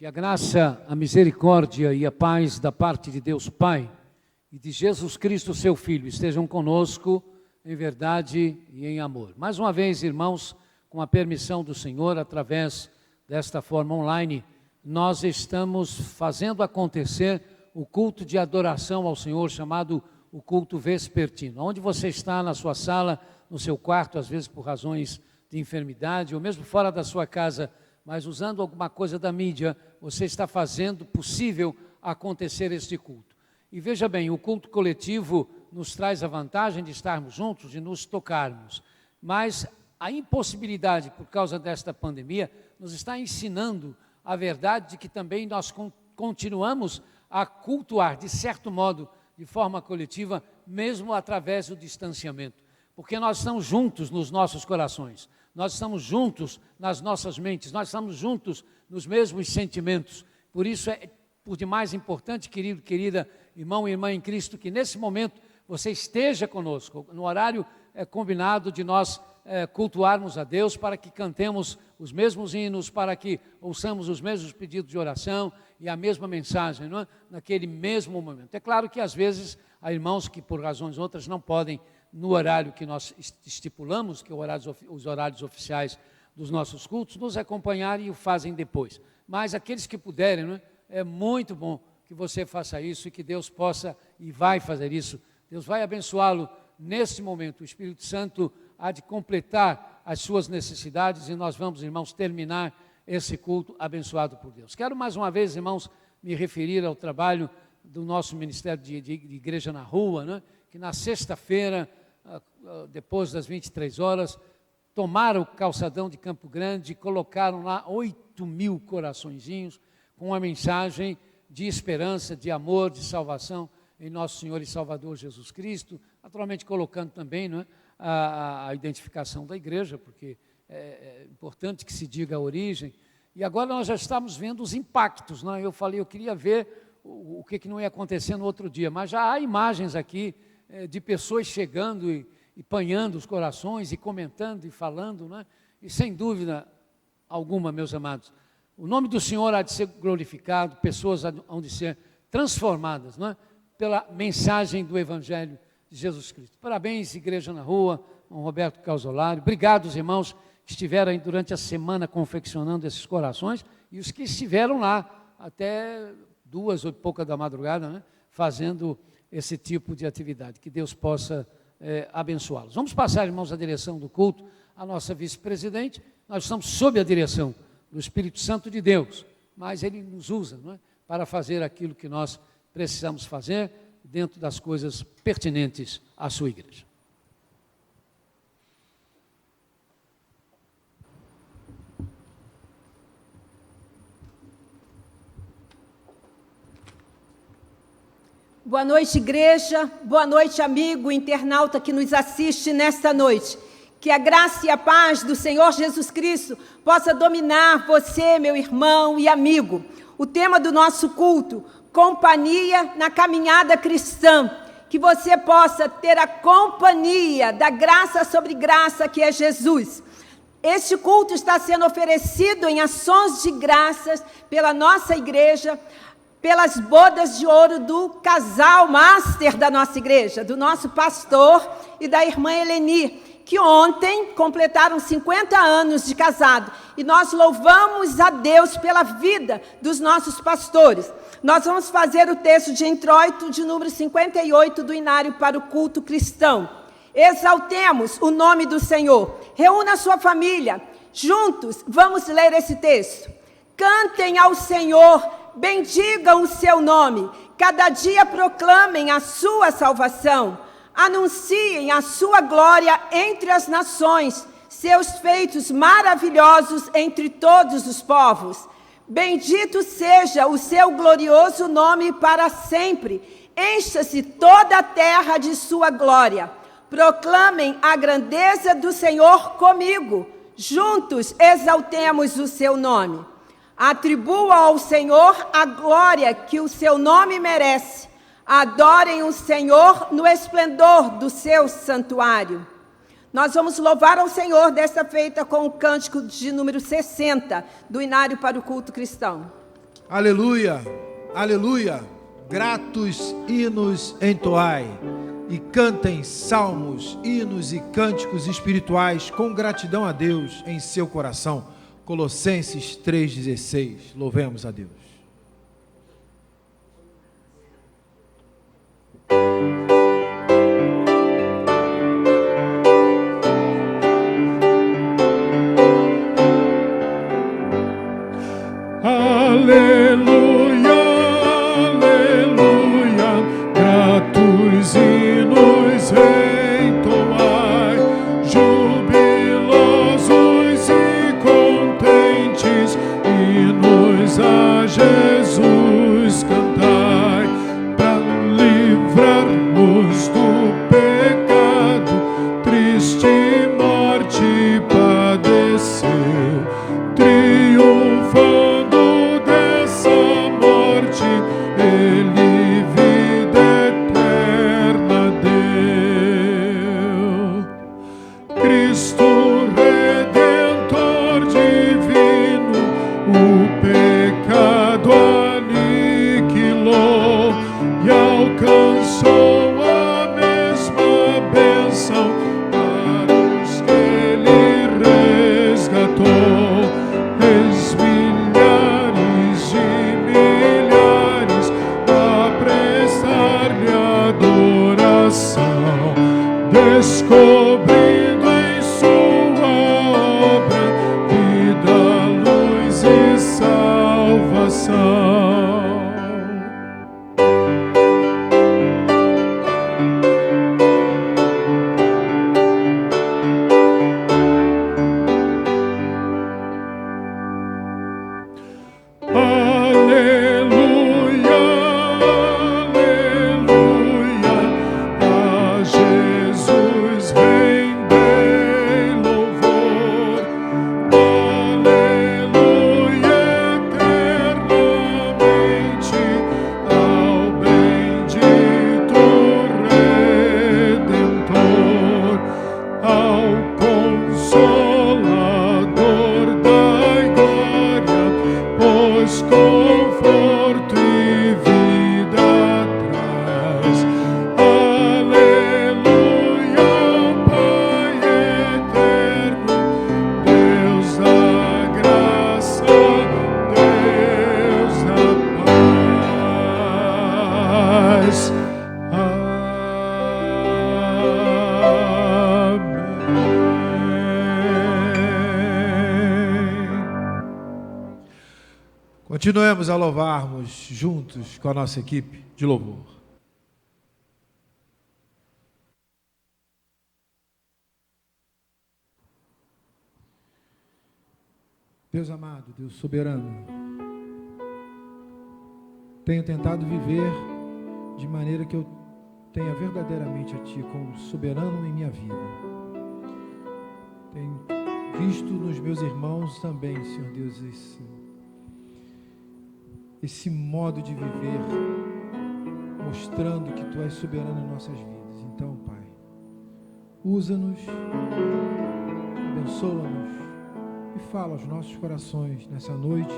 Que a graça, a misericórdia e a paz da parte de Deus Pai e de Jesus Cristo, seu Filho, estejam conosco em verdade e em amor. Mais uma vez, irmãos, com a permissão do Senhor, através desta forma online, nós estamos fazendo acontecer o culto de adoração ao Senhor, chamado o culto vespertino. Onde você está, na sua sala, no seu quarto, às vezes por razões de enfermidade, ou mesmo fora da sua casa, mas usando alguma coisa da mídia, você está fazendo possível acontecer este culto. E veja bem, o culto coletivo nos traz a vantagem de estarmos juntos, de nos tocarmos, mas a impossibilidade, por causa desta pandemia, nos está ensinando a verdade de que também nós continuamos a cultuar, de certo modo, de forma coletiva, mesmo através do distanciamento, porque nós estamos juntos nos nossos corações, nós estamos juntos nas nossas mentes, nós estamos juntos nos mesmos sentimentos. Por isso é por demais importante, querido, querida, irmão e irmã em Cristo, que nesse momento você esteja conosco, no horário combinado de nós cultuarmos a Deus, para que cantemos os mesmos hinos, para que ouçamos os mesmos pedidos de oração e a mesma mensagem, não é? Naquele mesmo momento. É claro que às vezes há irmãos que por razões outras não podem, no horário que nós estipulamos, que é os horários oficiais dos nossos cultos, nos acompanhar e o fazem depois. Mas aqueles que puderem, não é? É muito bom que você faça isso e que Deus possa e vai fazer isso. Deus vai abençoá-lo nesse momento. O Espírito Santo há de completar as suas necessidades e nós vamos, irmãos, terminar esse culto abençoado por Deus. Quero mais uma vez, irmãos, me referir ao trabalho do nosso Ministério de Igreja na Rua, né? Que na sexta-feira, depois das 23 horas, tomaram o calçadão de Campo Grande e colocaram lá 8.000 coraçõezinhos com uma mensagem de esperança, de amor, de salvação em nosso Senhor e Salvador Jesus Cristo, naturalmente colocando também, não é, a identificação da igreja, porque é importante que se diga a origem. E agora nós já estamos vendo os impactos, não é? Eu falei, eu queria ver o que não ia acontecer no outro dia, mas já há imagens aqui de pessoas chegando e panhando os corações e comentando e falando, não é? E sem dúvida alguma, meus amados, o nome do Senhor há de ser glorificado, pessoas hão de ser transformadas, não é? Pela mensagem do Evangelho de Jesus Cristo. Parabéns, Igreja na Rua, com Roberto Calzolari. Obrigado, os irmãos que estiveram aí durante a semana confeccionando esses corações e os que estiveram lá até 2 ou pouca da madrugada, né? Fazendo esse tipo de atividade. Que Deus possa abençoá-los. Vamos passar, irmãos, a direção do culto à nossa vice-presidente. Nós estamos sob a direção do Espírito Santo de Deus, mas Ele nos usa, não é? Para fazer aquilo que nós precisamos fazer dentro das coisas pertinentes à sua igreja. Boa noite, igreja. Boa noite, amigo internauta que nos assiste nesta noite. Que a graça e a paz do Senhor Jesus Cristo possa dominar você, meu irmão e amigo. O tema do nosso culto, companhia na caminhada cristã. Que você possa ter a companhia da graça sobre graça que é Jesus. Este culto está sendo oferecido em ações de graças pela nossa igreja, pelas bodas de ouro do casal master da nossa igreja, do nosso pastor e da irmã Eleni, que ontem completaram 50 anos de casado. E nós louvamos a Deus pela vida dos nossos pastores. Nós vamos fazer o texto de introito de número 58 do Inário para o Culto Cristão. Exaltemos o nome do Senhor. Reúna a sua família. Juntos, vamos ler esse texto. Cantem ao Senhor, bendigam o seu nome. Cada dia proclamem a sua salvação. Anunciem a sua glória entre as nações, seus feitos maravilhosos entre todos os povos. Bendito seja o seu glorioso nome para sempre. Encha-se toda a terra de sua glória. Proclamem a grandeza do Senhor comigo. Juntos exaltemos o seu nome. Atribua ao Senhor a glória que o seu nome merece. Adorem o Senhor no esplendor do seu santuário. Nós vamos louvar ao Senhor desta feita com o cântico de número 60 do Inário para o Culto Cristão. Aleluia, aleluia. Gratos hinos entoai e cantem salmos, hinos e cânticos espirituais com gratidão a Deus em seu coração. Colossenses 3,16. Louvemos a Deus. Aleluia, aleluia, gratos hinos entoai, jubilosos e contentes, hinos a Jesus cantai, para livrar-nos do pecado, triste morte padeceu, triunfando Ele vida eterna deu. Cristo Redentor divino, o pecado aniquilou e alcançou a mesma bênção para os que Ele resgatou. Milhares de milhares a prestar-lhe adoração, descobrindo em sua obra vida, luz e salvação. Conforto e vida traz. Aleluia, Pai eterno, Deus da graça, Deus da paz. Continuemos a louvarmos juntos com a nossa equipe de louvor. Deus amado, Deus soberano, tenho tentado viver de maneira que eu tenha verdadeiramente a Ti como soberano em minha vida. Tenho visto nos meus irmãos também, Senhor Deus, esse modo de viver, mostrando que Tu és soberano em nossas vidas. Então, Pai, usa-nos, abençoa-nos e fala aos nossos corações nessa noite,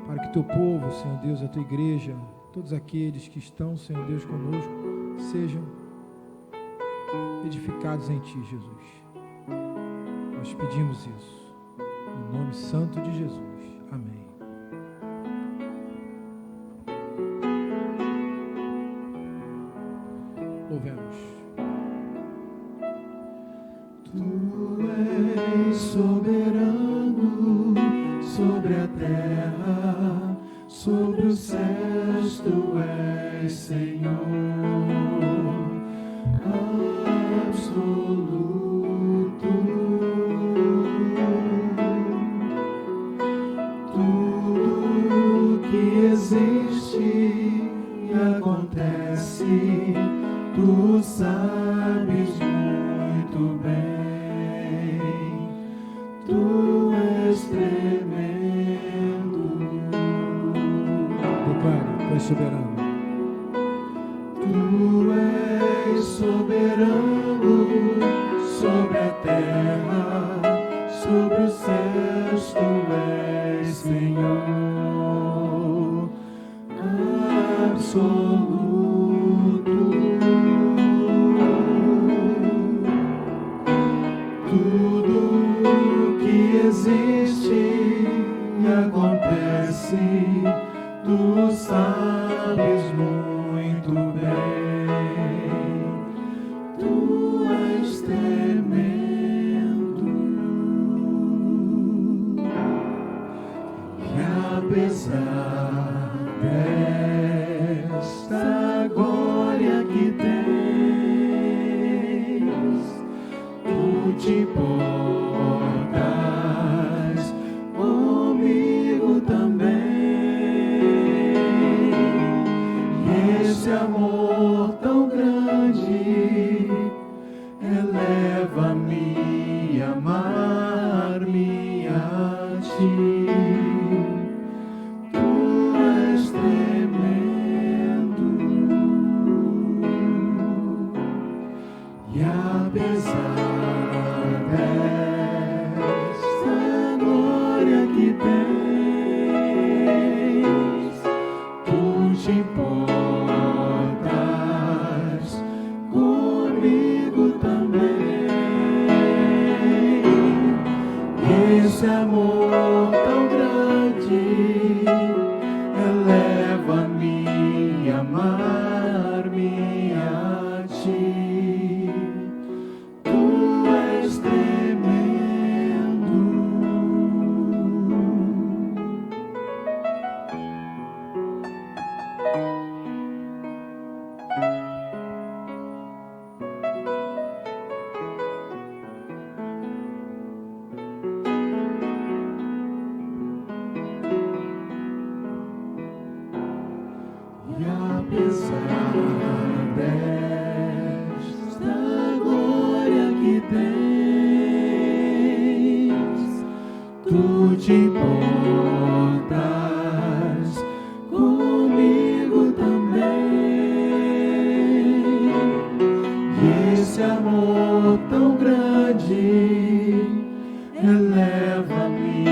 para que Teu povo, Senhor Deus, a Tua igreja, todos aqueles que estão, Senhor Deus, conosco, sejam edificados em Ti, Jesus. Nós pedimos isso, em nome santo de Jesus. Amém. Louvemos. Tu és soberano sobre a terra, sobre os céus, Tu és Senhor absoluto. Tudo que existe e acontece, Tu sabes muito bem, Tu és tremendo. Declare, Tu és soberano. Tu és soberano sobre a terra, sobre os céus, Tu és Senhor absoluto. Tudo que existe e acontece, tu sabes muito bem. Tu és tremendo. E apesar desta glória que tens, tu te importas comigo também. E esse amor tão grande eleva-me a amar-me a ti. Tu és tremendo. E apesar desta glória que tens, tu te importas comigo também. Esse amor tão grande eleva-me a amar-me a ti. Tu és tremendo. E apesar desta glória que tens, tu te importas comigo também. E esse amor tão grande eleva-me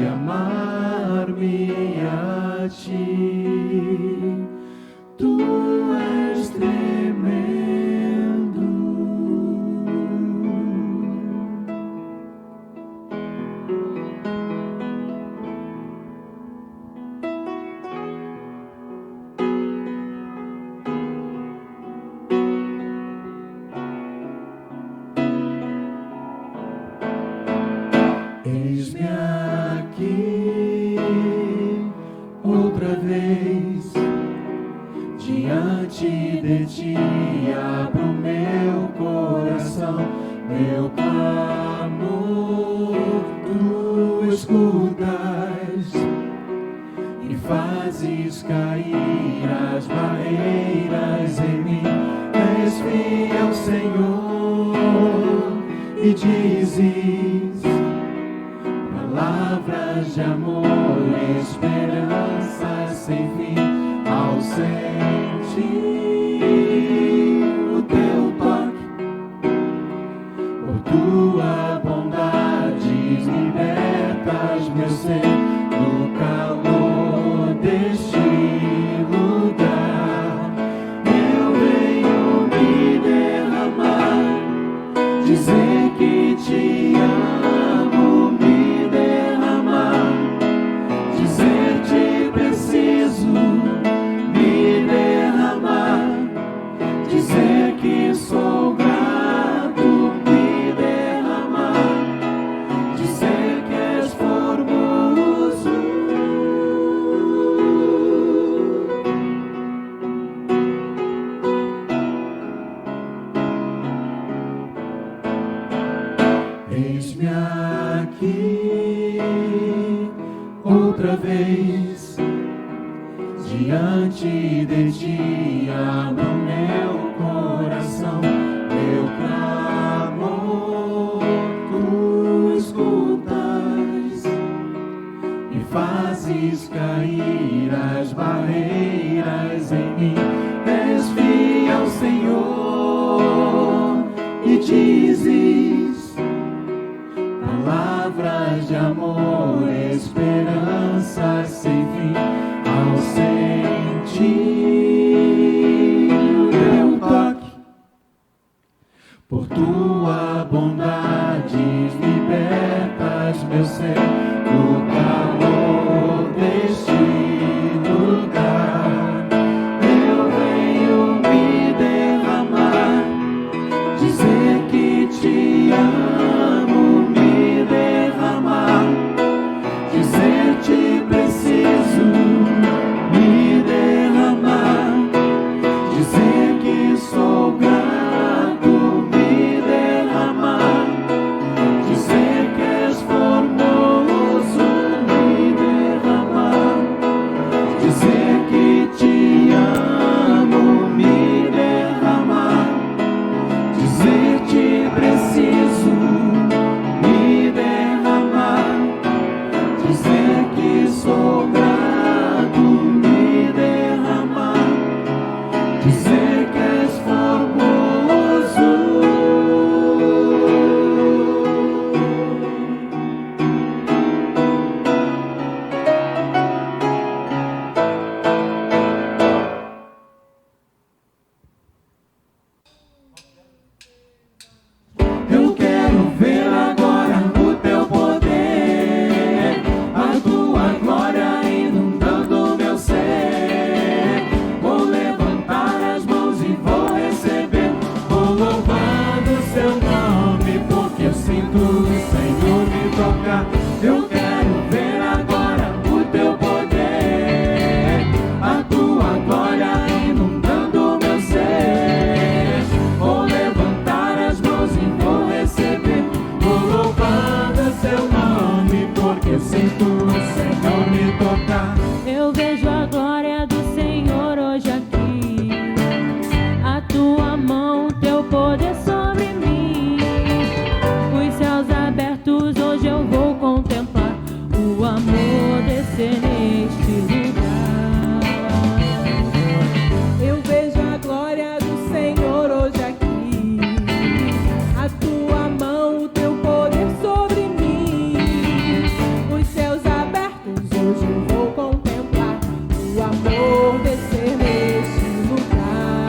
a amar-me a ti. Tu és tremendo. Eis-me aqui outra vez diante de ti, abro meu coração, meu clamor, tu escutas e fazes cair as barreiras em mim. És fiel, Senhor, e dizes palavras de amor, esperança sem fim. Ao sentir o teu toque, por tua bondade libertas meu ser no calor deste lugar. Eu venho me derramar, dizer que te amo, me derramar, dizer te preciso, me derramar, dizer que sou grato, me derramar, dizer que és formoso. Eis-me aqui outra vez diante de ti, abro meu coração, meu clamor, tu escutas e fazes cair as barreiras em mim. És fiel, Senhor, e dizes palavras de amor, esperança sem fim. Ao sentir o calor deste lugar. Eu venho me derramar, dizer que te amo, me derramar, dizer te preciso, me derramar, dizer que sou grato, me derramar, dizer que és formoso, me derramar, dizer que te amo, me derramar, dizer te preciso, me derramar, dizer que sou grato, me derramar, dizer que és formoso. Eu quero ver agora o teu poder, a tua glória inundando meu ser. Vou levantar as mãos e vou receber, vou louvando o seu nome, porque eu sinto o Senhor me tocar. Eu quero ver agora o teu poder, a tua glória inundando meu ser. Vou levantar as mãos e vou receber, vou louvando o seu nome, porque eu sinto o Senhor me tocar. Eu vejo a glória do Senhor hoje aqui, a tua mão, teu poder sobre mim. Os céus abertos, hoje eu vou contemplar o amor descer neste lugar. Eu vejo a glória do Senhor hoje aqui, a tua mão, o teu poder sobre mim. Os céus abertos, hoje eu vou contemplar o amor descer neste lugar.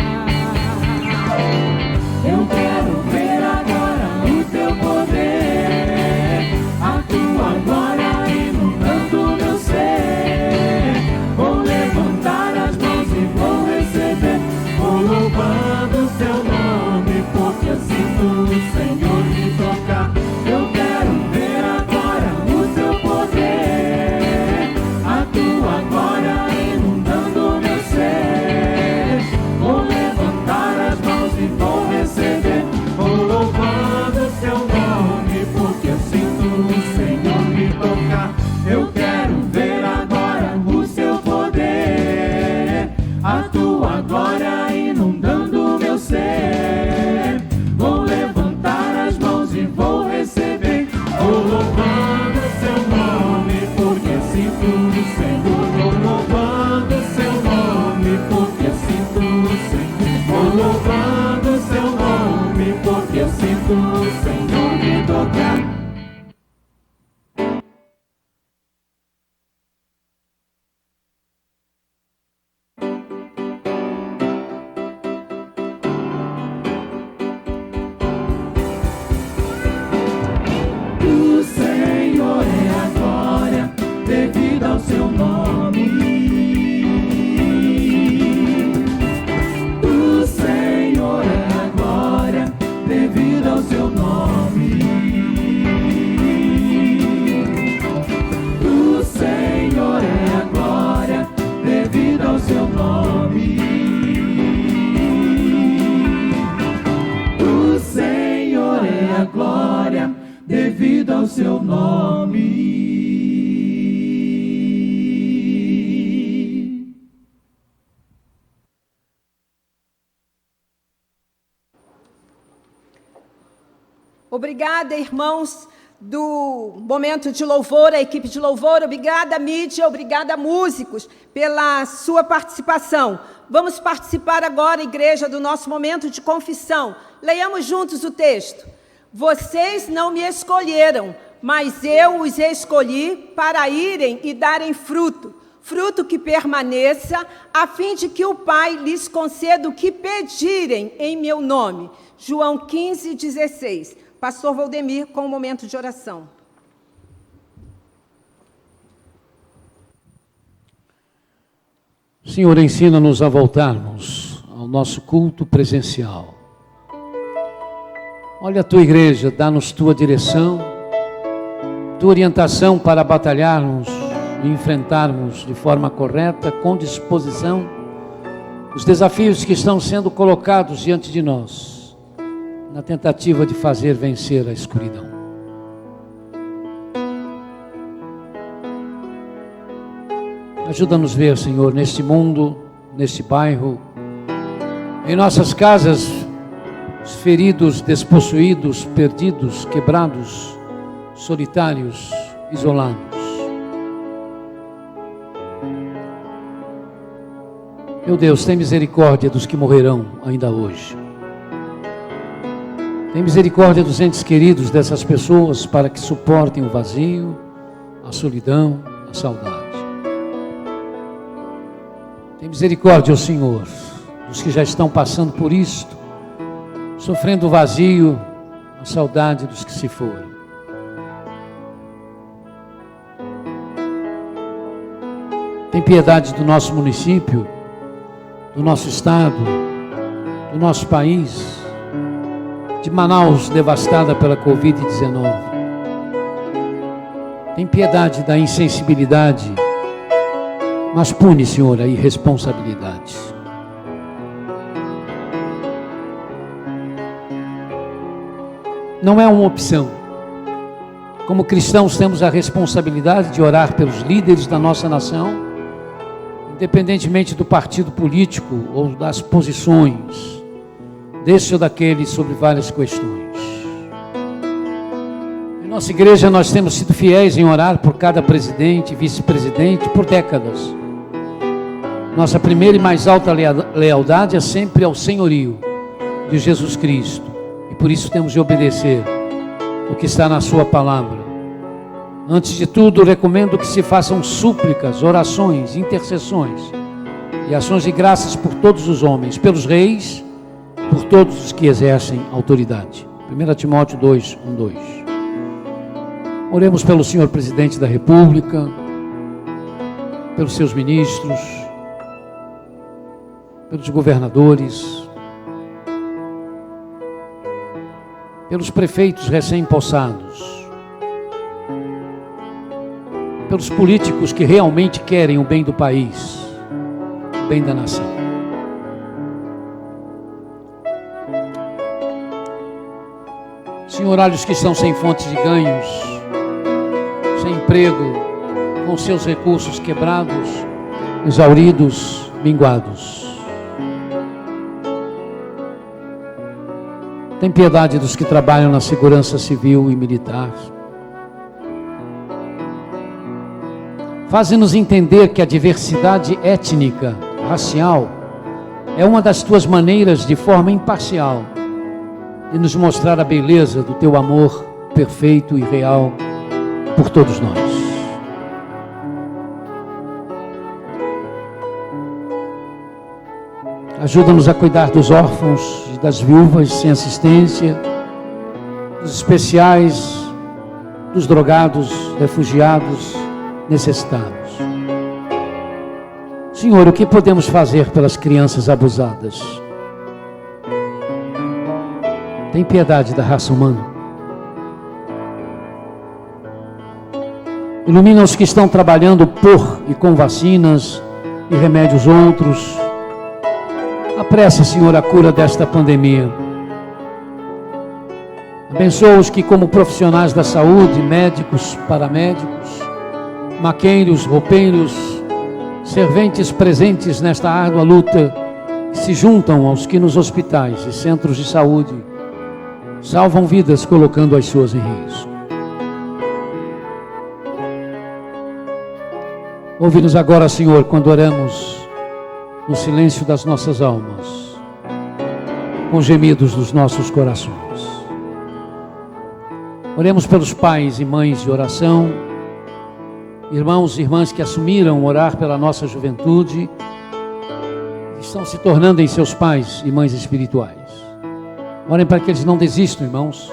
Eu quero ver agora o teu poder, a tua glória inundando meu ser. Vou levantar as mãos e vou receber, vou louvando o seu nome, porque eu sinto o Senhor me tocar. Eu quero ver agora o teu poder, a tua glória inundando meu ser. Vou levantar as mãos e vou receber, vou louvando o seu nome, porque eu sinto o Senhor me tocar. Eu quero ver agora o seu poder, a tua glória inundando meu ser. Vou levantar as mãos e vou receber, vou louvando o seu nome, porque sinto o Senhor. Vou louvando o seu nome, porque sinto o Senhor. Vou louvando o seu nome, porque eu sinto o Senhor me tocar. O Senhor é a glória devida ao seu nome. O Senhor é a glória devida ao seu nome. O Senhor é a glória devida ao seu nome. O Senhor é a glória devido ao seu nome. Obrigada, irmãos do momento de louvor, a equipe de louvor. Obrigada, mídia. Obrigada, músicos, pela sua participação. Vamos participar agora, igreja, do nosso momento de confissão. Leiamos juntos o texto. Vocês não me escolheram, mas eu os escolhi para irem e darem fruto, fruto que permaneça, a fim de que o Pai lhes conceda o que pedirem em meu nome. João 15, 16. Pastor Valdemir, com um momento de oração. Senhor, ensina-nos a voltarmos ao nosso culto presencial. Olha a tua igreja, dá-nos tua direção, tua orientação para batalharmos e enfrentarmos de forma correta, com disposição, os desafios que estão sendo colocados diante de nós, na tentativa de fazer vencer a escuridão. Ajuda-nos a ver, Senhor, neste mundo, neste bairro, em nossas casas, os feridos, despossuídos, perdidos, quebrados, solitários, isolados. Meu Deus, tem misericórdia dos que morrerão ainda hoje. Tem misericórdia dos entes queridos dessas pessoas para que suportem o vazio, a solidão, a saudade. Tem misericórdia, ó Senhor, dos que já estão passando por isto, sofrendo o vazio, a saudade dos que se foram. Tem piedade do nosso município, do nosso estado, do nosso país, de Manaus devastada pela Covid-19. Tem piedade da insensibilidade, mas pune, Senhor, a irresponsabilidade. Não é uma opção. Como cristãos temos a responsabilidade de orar pelos líderes da nossa nação, independentemente do partido político ou das posições, desse ou daquele, sobre várias questões. Em nossa igreja nós temos sido fiéis em orar por cada presidente, vice-presidente, por décadas. Nossa primeira e mais alta lealdade é sempre ao senhorio de Jesus Cristo, e por isso temos de obedecer o que está na sua palavra. Antes de tudo, recomendo que se façam súplicas, orações, intercessões e ações de graças por todos os homens, pelos reis, por todos os que exercem autoridade. 1 Timóteo 2, 1, 2. Oremos pelo Senhor Presidente da República, pelos seus ministros, pelos governadores, pelos prefeitos recém-possados, pelos políticos que realmente querem o bem do país, o bem da nação. Senhor, olha os que estão sem fontes de ganhos, sem emprego, com seus recursos quebrados, exauridos, minguados. Tem piedade dos que trabalham na segurança civil e militar. Faze-nos entender que a diversidade étnica, racial, é uma das tuas maneiras de forma imparcial de nos mostrar a beleza do teu amor perfeito e real por todos nós. Ajuda-nos a cuidar dos órfãos e das viúvas sem assistência, dos especiais, dos drogados, refugiados, necessitados. Senhor, o que podemos fazer pelas crianças abusadas? Tem piedade da raça humana. Ilumina os que estão trabalhando por e com vacinas e remédios outros. Apressa, Senhor, a cura desta pandemia. Abençoa os que, como profissionais da saúde, médicos, paramédicos, maqueiros, roupeiros, serventes presentes nesta árdua luta, que se juntam aos que nos hospitais e centros de saúde salvam vidas colocando as suas em risco. Ouve-nos agora, Senhor, quando oramos no silêncio das nossas almas, com gemidos dos nossos corações. Oremos pelos pais e mães de oração, irmãos e irmãs que assumiram orar pela nossa juventude, que estão se tornando em seus pais e mães espirituais. Orem para que eles não desistam, irmãos,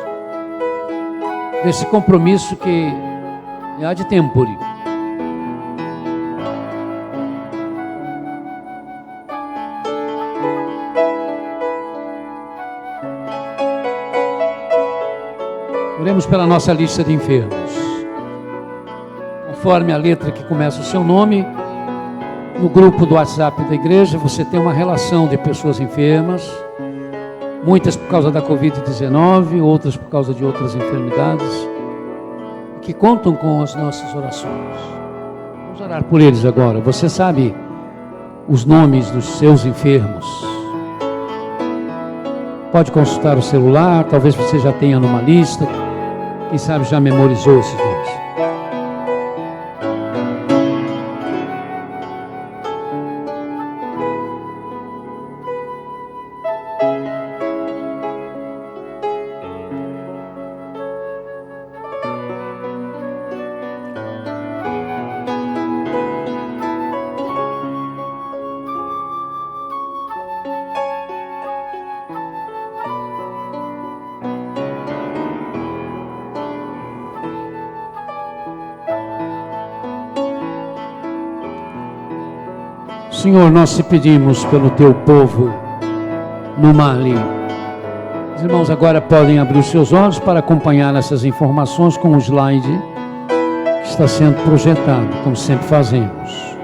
desse compromisso que é ad tempore. Vamos pela nossa lista de enfermos. Conforme a letra que começa o seu nome, no grupo do WhatsApp da igreja, você tem uma relação de pessoas enfermas, muitas por causa da Covid-19, outras por causa de outras enfermidades, que contam com as nossas orações. Vamos orar por eles agora. Você sabe os nomes dos seus enfermos? Pode consultar o celular, talvez você já tenha numa lista, quem sabe já memorizou esses nomes. Senhor, nós te pedimos pelo teu povo no Mali. Os irmãos agora podem abrir os seus olhos para acompanhar essas informações com o slide que está sendo projetado, como sempre fazemos.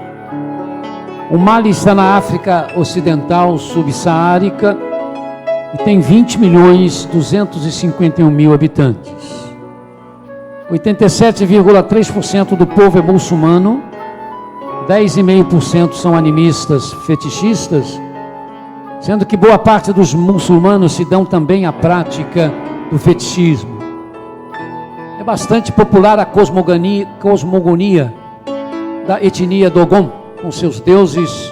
O Mali está na África Ocidental Subsaárica e tem 20.251.000 habitantes. 87,3% do povo é muçulmano, 10,5% são animistas fetichistas, sendo que boa parte dos muçulmanos se dão também à prática do fetichismo. É bastante popular a cosmogonia da etnia Dogon, com seus deuses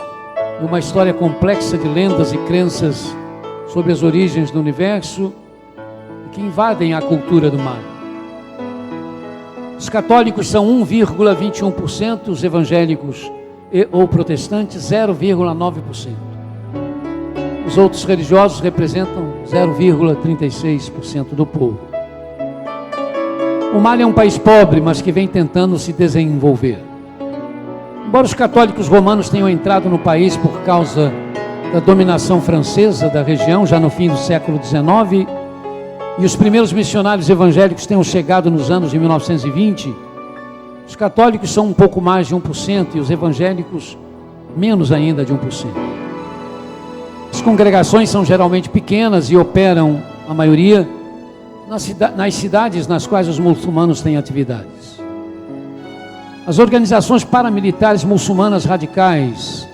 e uma história complexa de lendas e crenças sobre as origens do universo que invadem a cultura do mar. Os católicos são 1,21%, os evangélicos ou protestantes 0,9%. Os outros religiosos representam 0,36% do povo. O Mali é um país pobre, mas que vem tentando se desenvolver. Embora os católicos romanos tenham entrado no país por causa da dominação francesa da região, já no fim do século XIX, e os primeiros missionários evangélicos tenham chegado nos anos de 1920, os católicos são um pouco mais de 1% e os evangélicos menos ainda de 1%. As congregações são geralmente pequenas e operam, a maioria, nas cidades nas quais os muçulmanos têm atividades. As organizações paramilitares muçulmanas radicais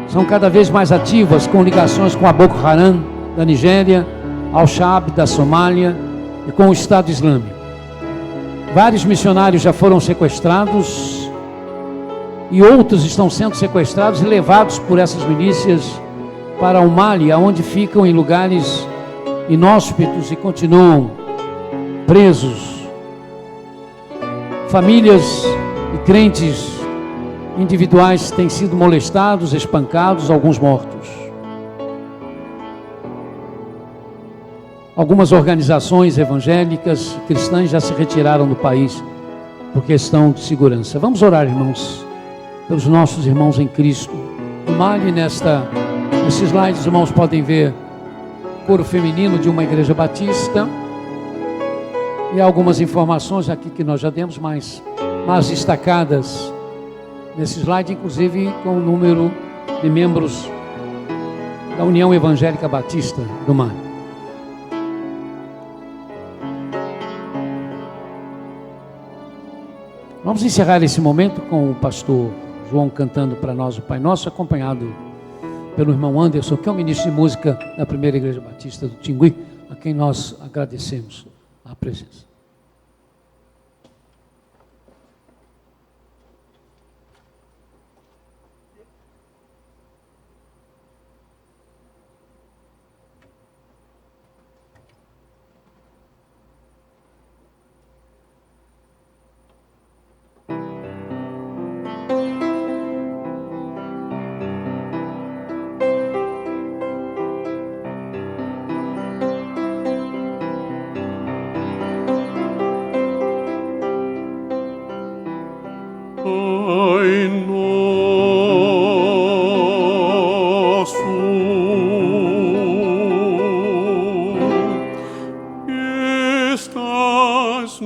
são cada vez mais ativas, com ligações com a Boko Haram da Nigéria, Al-Shabaab da Somália e com o Estado Islâmico. Vários missionários já foram sequestrados e outros estão sendo sequestrados e levados por essas milícias para o Mali, onde ficam em lugares inóspitos e continuam presos. Famílias e crentes individuais têm sido molestados, espancados, alguns mortos. Algumas organizações evangélicas e cristãs já se retiraram do país por questão de segurança. Vamos orar, irmãos, pelos nossos irmãos em Cristo. No Mali, nesses slides, os irmãos podem ver o coro feminino de uma igreja batista e algumas informações aqui que nós já demos, mais destacadas nesse slide, inclusive com o número de membros da União Evangélica Batista do Mali. Vamos encerrar esse momento com o pastor João cantando para nós o Pai Nosso, acompanhado pelo irmão Anderson, que é o ministro de música da Primeira Igreja Batista do Tingui, a quem nós agradecemos a presença. Estás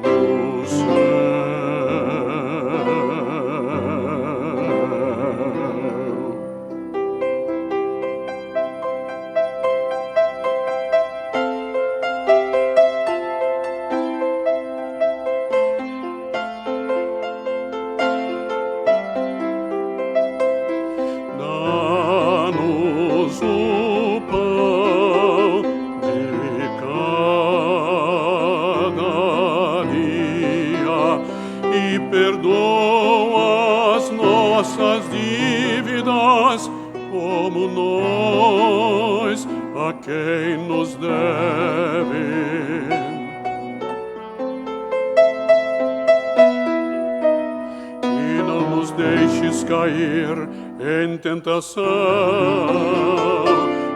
no céu. Dá-nos o pão de cada dia e perdoa as nossas dívidas, como nós a quem nos deve. E não nos deixes cair em tentação,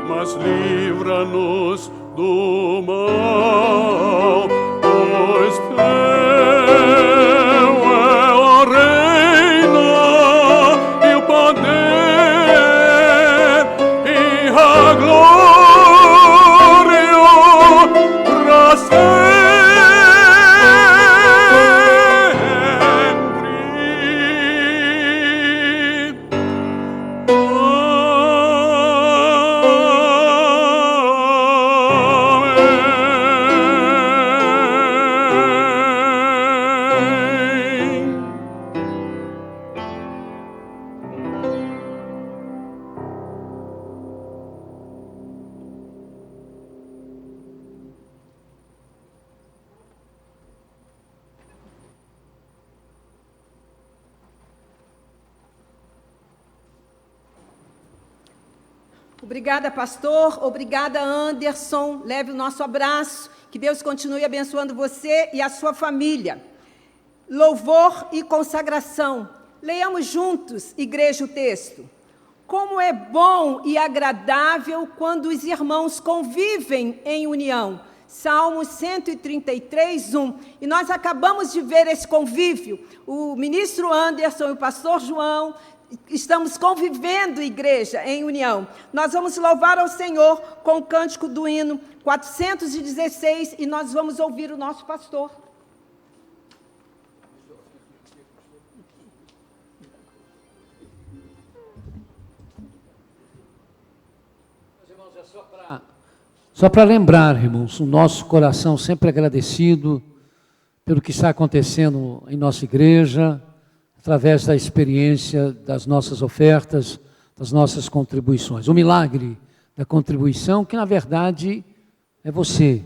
mas livra-nos do mal, pois teu é o reino e o poder e a glória para sempre. Obrigada, pastor. Obrigada, Anderson. Leve o nosso abraço. Que Deus continue abençoando você e a sua família. Louvor e consagração. Leiamos juntos, igreja, o texto. Como é bom e agradável quando os irmãos convivem em união. Salmos 133, 1. E nós acabamos de ver esse convívio. O ministro Anderson e o pastor João estamos convivendo, igreja, em união. Nós vamos louvar ao Senhor com o cântico do hino 416 e nós vamos ouvir o nosso pastor. Só para lembrar, irmãos, o nosso coração sempre agradecido pelo que está acontecendo em nossa igreja, através da experiência das nossas ofertas, das nossas contribuições. O milagre da contribuição, que na verdade é você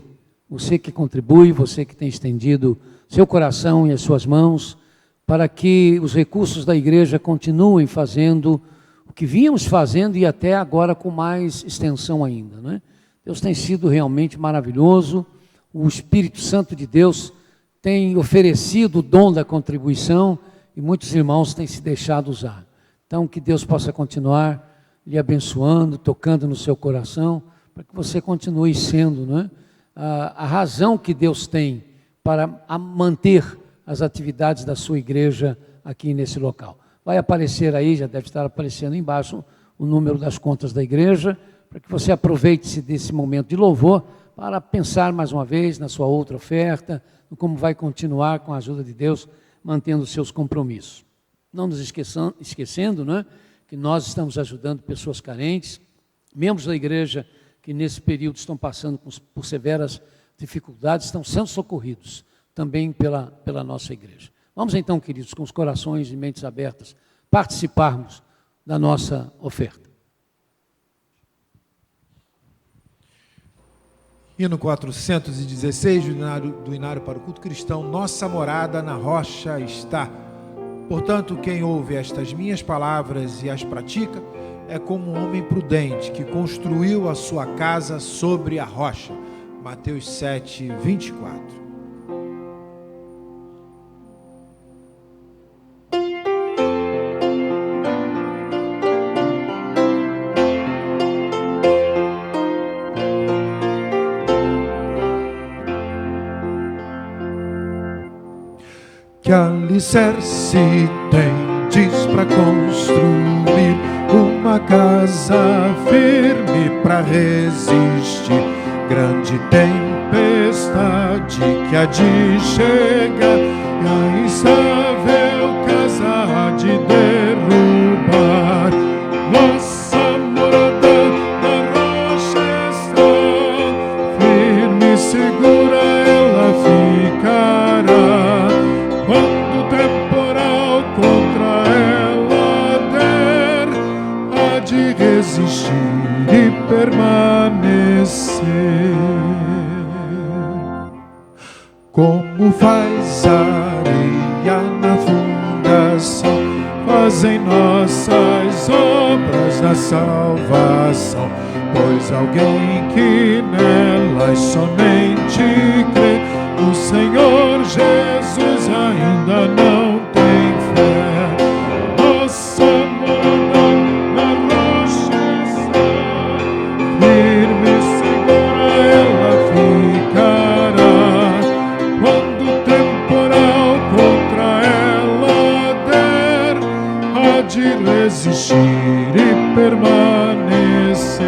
que contribui, você que tem estendido seu coração e as suas mãos, para que os recursos da igreja continuem fazendo o que vínhamos fazendo e até agora com mais extensão ainda, não é? Deus tem sido realmente maravilhoso, o Espírito Santo de Deus tem oferecido o dom da contribuição e muitos irmãos têm se deixado usar. Então, que Deus possa continuar lhe abençoando, tocando no seu coração, para que você continue sendo, não é? A razão que Deus tem para manter as atividades da sua igreja aqui nesse local. Vai aparecer aí, já deve estar aparecendo embaixo, o número das contas da igreja, para que você aproveite-se desse momento de louvor para pensar mais uma vez na sua outra oferta, no como vai continuar com a ajuda de Deus, mantendo os seus compromissos. Não nos esquecendo, né, que nós estamos ajudando pessoas carentes, membros da igreja que nesse período estão passando por severas dificuldades, estão sendo socorridos também pela nossa igreja. Vamos então, queridos, com os corações e mentes abertas, participarmos da nossa oferta. Hino 416 do Inário para o Culto Cristão, nossa morada na rocha está. Portanto, quem ouve estas minhas palavras e as pratica, é como um homem prudente que construiu a sua casa sobre a rocha. Mateus 7, 24. Que alicerce tendes para construir uma casa firme para resistir grande tempestade. tempestade que há de chegar, e a instável casa há de derrubar. Nossa morada na rocha está, firme e segura ela ficará. Quando o temporal contra ela der, há de resistir e permanecer. Como faz a areia na fundação, fazem nossas obras na salvação. Pois alguém que nelas somente crê, o Senhor Jesus ainda não tem fé. Nossa morada na rocha está, firme e segura ela ficará. Quando o temporal contra ela der, há de resistir e permanecer.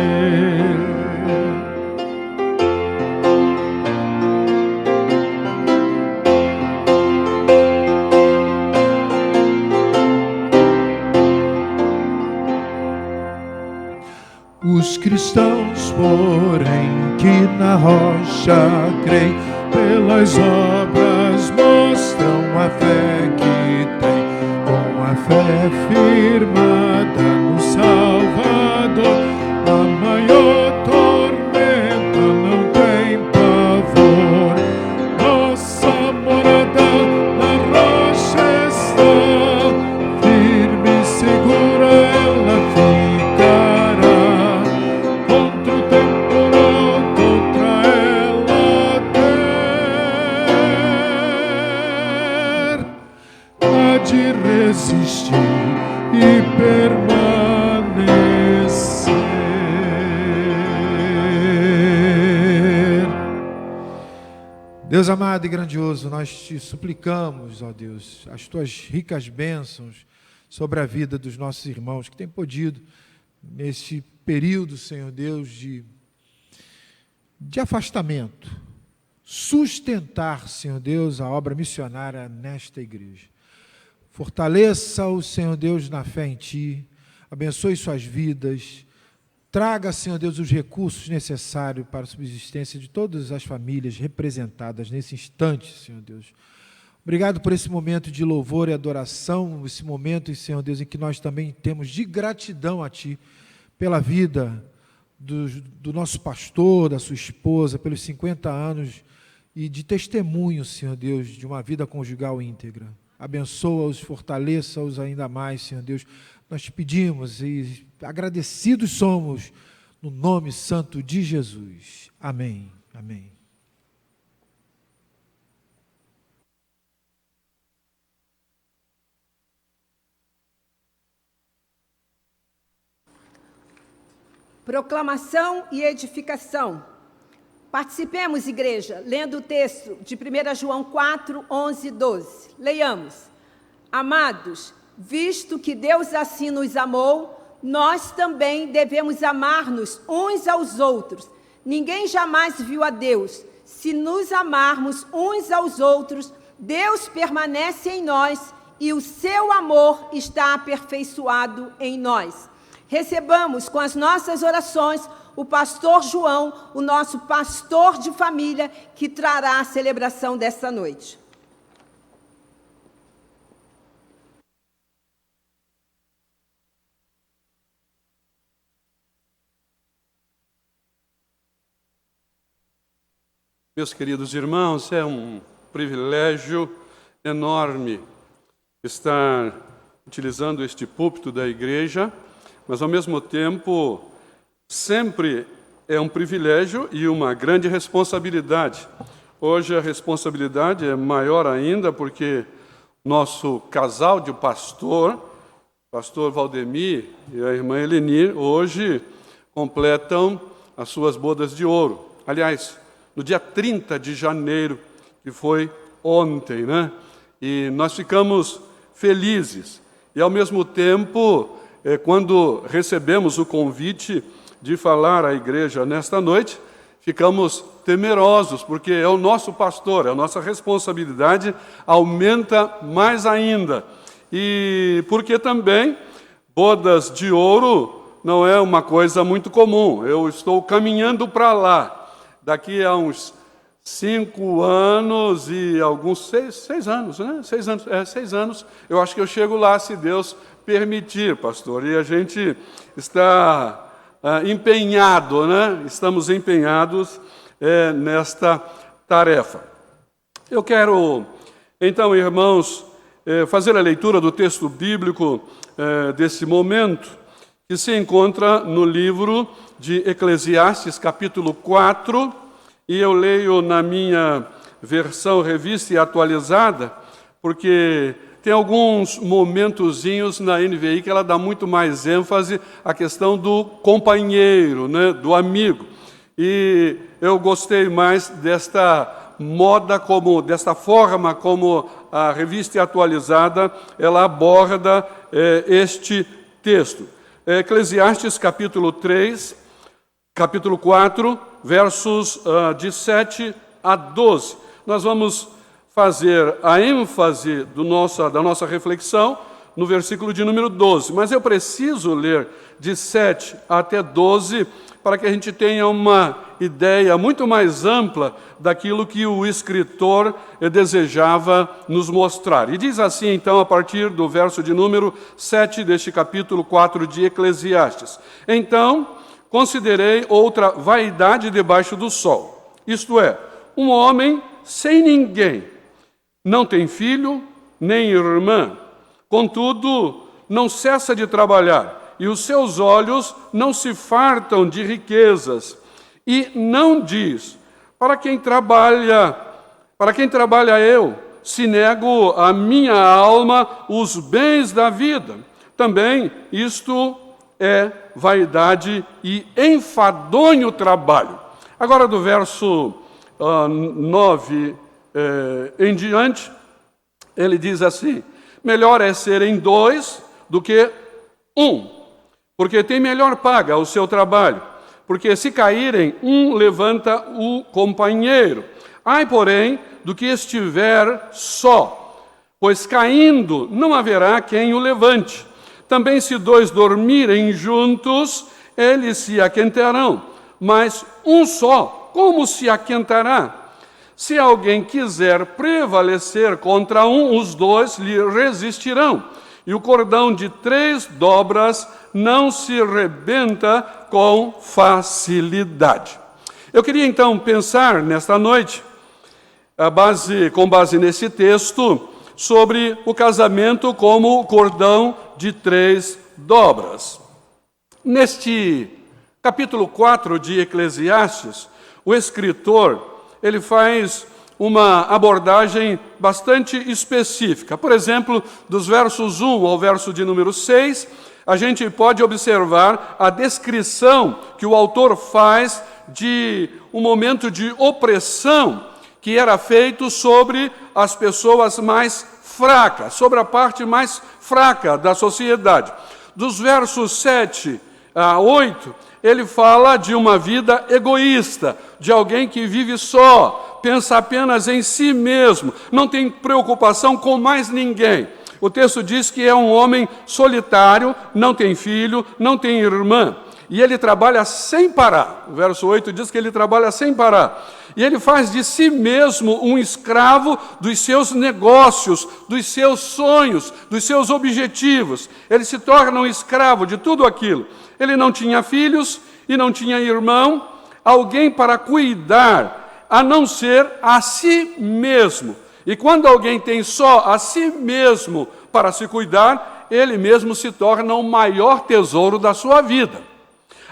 Os cristãos, porém, que na rocha creem, pelas obras mostram a fé que têm. Com a fé firmada no Salvador, a maior tormenta não tem pavor. Nossa morada na rocha está, firme e segura ela ficará. Contra o temporal, contra ela der, há de resistir e permanecer. Deus amado e grandioso, nós te suplicamos, ó Deus, as tuas ricas bênçãos sobre a vida dos nossos irmãos que têm podido, nesse período, Senhor Deus, de afastamento, sustentar, Senhor Deus, a obra missionária nesta igreja. Fortaleça-o, Senhor Deus, na fé em Ti, abençoe suas vidas, traga, Senhor Deus, os recursos necessários para a subsistência de todas as famílias representadas nesse instante, Senhor Deus. Obrigado por esse momento de louvor e adoração, esse momento, Senhor Deus, em que nós também temos de gratidão a Ti, pela vida do nosso pastor, da sua esposa, pelos 50 anos e de testemunho, Senhor Deus, de uma vida conjugal íntegra. Abençoa-os, fortaleça-os ainda mais, Senhor Deus. Nós te pedimos e agradecidos somos no nome santo de Jesus. Amém. Amém. Proclamação e edificação. Participemos, igreja, lendo o texto de 1 João 4, 11 e 12. Leiamos. Amados, visto que Deus assim nos amou, nós também devemos amar-nos uns aos outros. Ninguém jamais viu a Deus. Se nos amarmos uns aos outros, Deus permanece em nós e o seu amor está aperfeiçoado em nós. Recebamos com as nossas orações o pastor João, o nosso pastor de família, que trará a celebração desta noite. Meus queridos irmãos, é um privilégio enorme estar utilizando este púlpito da igreja, mas ao mesmo tempo sempre é um privilégio e uma grande responsabilidade. Hoje a responsabilidade é maior ainda porque nosso casal de pastor Valdemir e a irmã Elenir, hoje completam as suas bodas de ouro. Aliás, no dia 30 de janeiro, que foi ontem, né? E nós ficamos felizes. E ao mesmo tempo, quando recebemos o convite de falar à igreja nesta noite, ficamos temerosos, porque é o nosso pastor, a nossa responsabilidade aumenta mais ainda. E porque também bodas de ouro não é uma coisa muito comum. Eu estou caminhando para lá. Daqui a uns 5 anos e alguns 6 anos, né? 6 anos, eu acho que eu chego lá, se Deus permitir, pastor. E a gente está empenhado, né? Estamos empenhados nesta tarefa. Eu quero, então, irmãos, fazer a leitura do texto bíblico desse momento, que se encontra no livro de Eclesiastes, capítulo 4, e eu leio na minha versão revista e atualizada, porque tem alguns momentozinhos na NVI que ela dá muito mais ênfase à questão do companheiro, né, do amigo. E eu gostei mais desta moda, desta forma como a revista atualizada ela aborda este texto. Eclesiastes capítulo 4, versos de 7 a 12. Nós vamos fazer a ênfase da nossa reflexão no versículo de número 12, mas eu preciso ler de 7 até 12 para que a gente tenha uma ideia muito mais ampla daquilo que o escritor desejava nos mostrar. E diz assim, então, a partir do verso de número 7 deste capítulo 4 de Eclesiastes: Então, considerei outra vaidade debaixo do sol, isto é, um homem sem ninguém, não tem filho, nem irmã, contudo, não cessa de trabalhar, e os seus olhos não se fartam de riquezas, e não diz: para quem trabalha eu, se nego a minha alma os bens da vida. Também isto é vaidade e enfadonho trabalho. Agora, do verso 9 em diante, ele diz assim: melhor é serem 2 do que 1, porque tem melhor paga o seu trabalho. Porque se caírem, um levanta o companheiro. Ai, porém, do que estiver só, pois caindo não haverá quem o levante. Também se 2 dormirem juntos, eles se aquentarão, mas um só, como se aquentará? Se alguém quiser prevalecer contra um, os 2 lhe resistirão. E o cordão de 3 dobras não se rebenta com facilidade. Eu queria então pensar nesta noite, com base nesse texto, sobre o casamento como o cordão de 3 dobras. Neste capítulo 4 de Eclesiastes, o escritor ele faz uma abordagem bastante específica. Por exemplo, dos versos 1 ao verso de número 6, a gente pode observar a descrição que o autor faz de um momento de opressão que era feito sobre as pessoas mais fracas, sobre a parte mais fraca da sociedade. Dos versos 7 a 8, ele fala de uma vida egoísta, de alguém que vive só, pensa apenas em si mesmo, não tem preocupação com mais ninguém. O texto diz que é um homem solitário, não tem filho, não tem irmã, e ele trabalha sem parar. O verso 8 diz que ele trabalha sem parar. E ele faz de si mesmo um escravo dos seus negócios, dos seus sonhos, dos seus objetivos. Ele se torna um escravo de tudo aquilo. Ele não tinha filhos e não tinha irmão, alguém para cuidar, a não ser a si mesmo. E quando alguém tem só a si mesmo para se cuidar, ele mesmo se torna o maior tesouro da sua vida.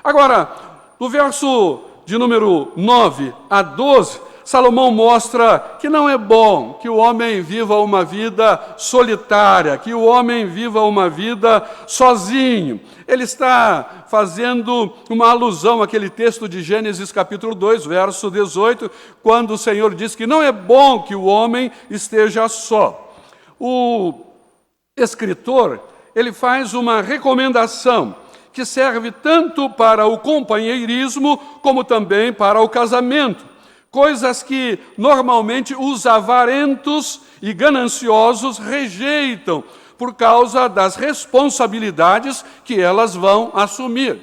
Agora, no verso de número 9 a 12, Salomão mostra que não é bom que o homem viva uma vida solitária, que o homem viva uma vida sozinho. Ele está fazendo uma alusão àquele texto de Gênesis capítulo 2, verso 18, quando o Senhor diz que não é bom que o homem esteja só. O escritor, ele faz uma recomendação, que serve tanto para o companheirismo como também para o casamento. Coisas que normalmente os avarentos e gananciosos rejeitam por causa das responsabilidades que elas vão assumir.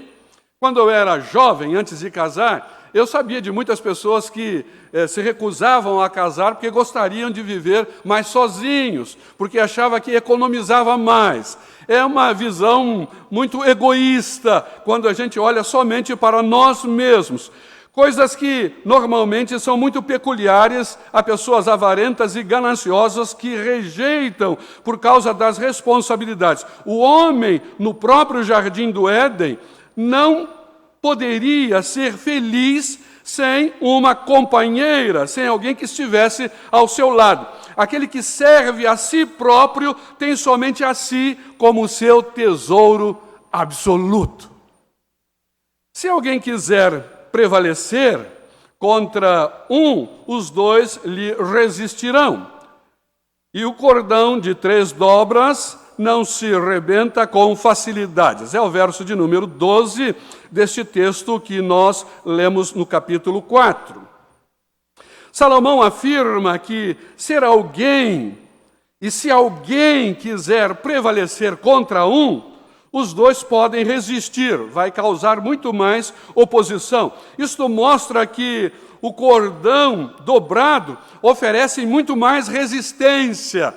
Quando eu era jovem, antes de casar, eu sabia de muitas pessoas que se recusavam a casar porque gostariam de viver mais sozinhos, porque achavam que economizava mais. É uma visão muito egoísta quando a gente olha somente para nós mesmos. Coisas que normalmente são muito peculiares a pessoas avarentas e gananciosas que rejeitam por causa das responsabilidades. O homem, no próprio jardim do Éden, não poderia ser feliz sem uma companheira, sem alguém que estivesse ao seu lado. Aquele que serve a si próprio tem somente a si como seu tesouro absoluto. Se alguém quiser prevalecer contra um, os dois lhe resistirão. E o cordão de 3 dobras não se rebenta com facilidades. É o verso de número 12 deste texto que nós lemos no capítulo 4. Salomão afirma que ser alguém, e se alguém quiser prevalecer contra um, os dois podem resistir, vai causar muito mais oposição. Isto mostra que o cordão dobrado oferece muito mais resistência.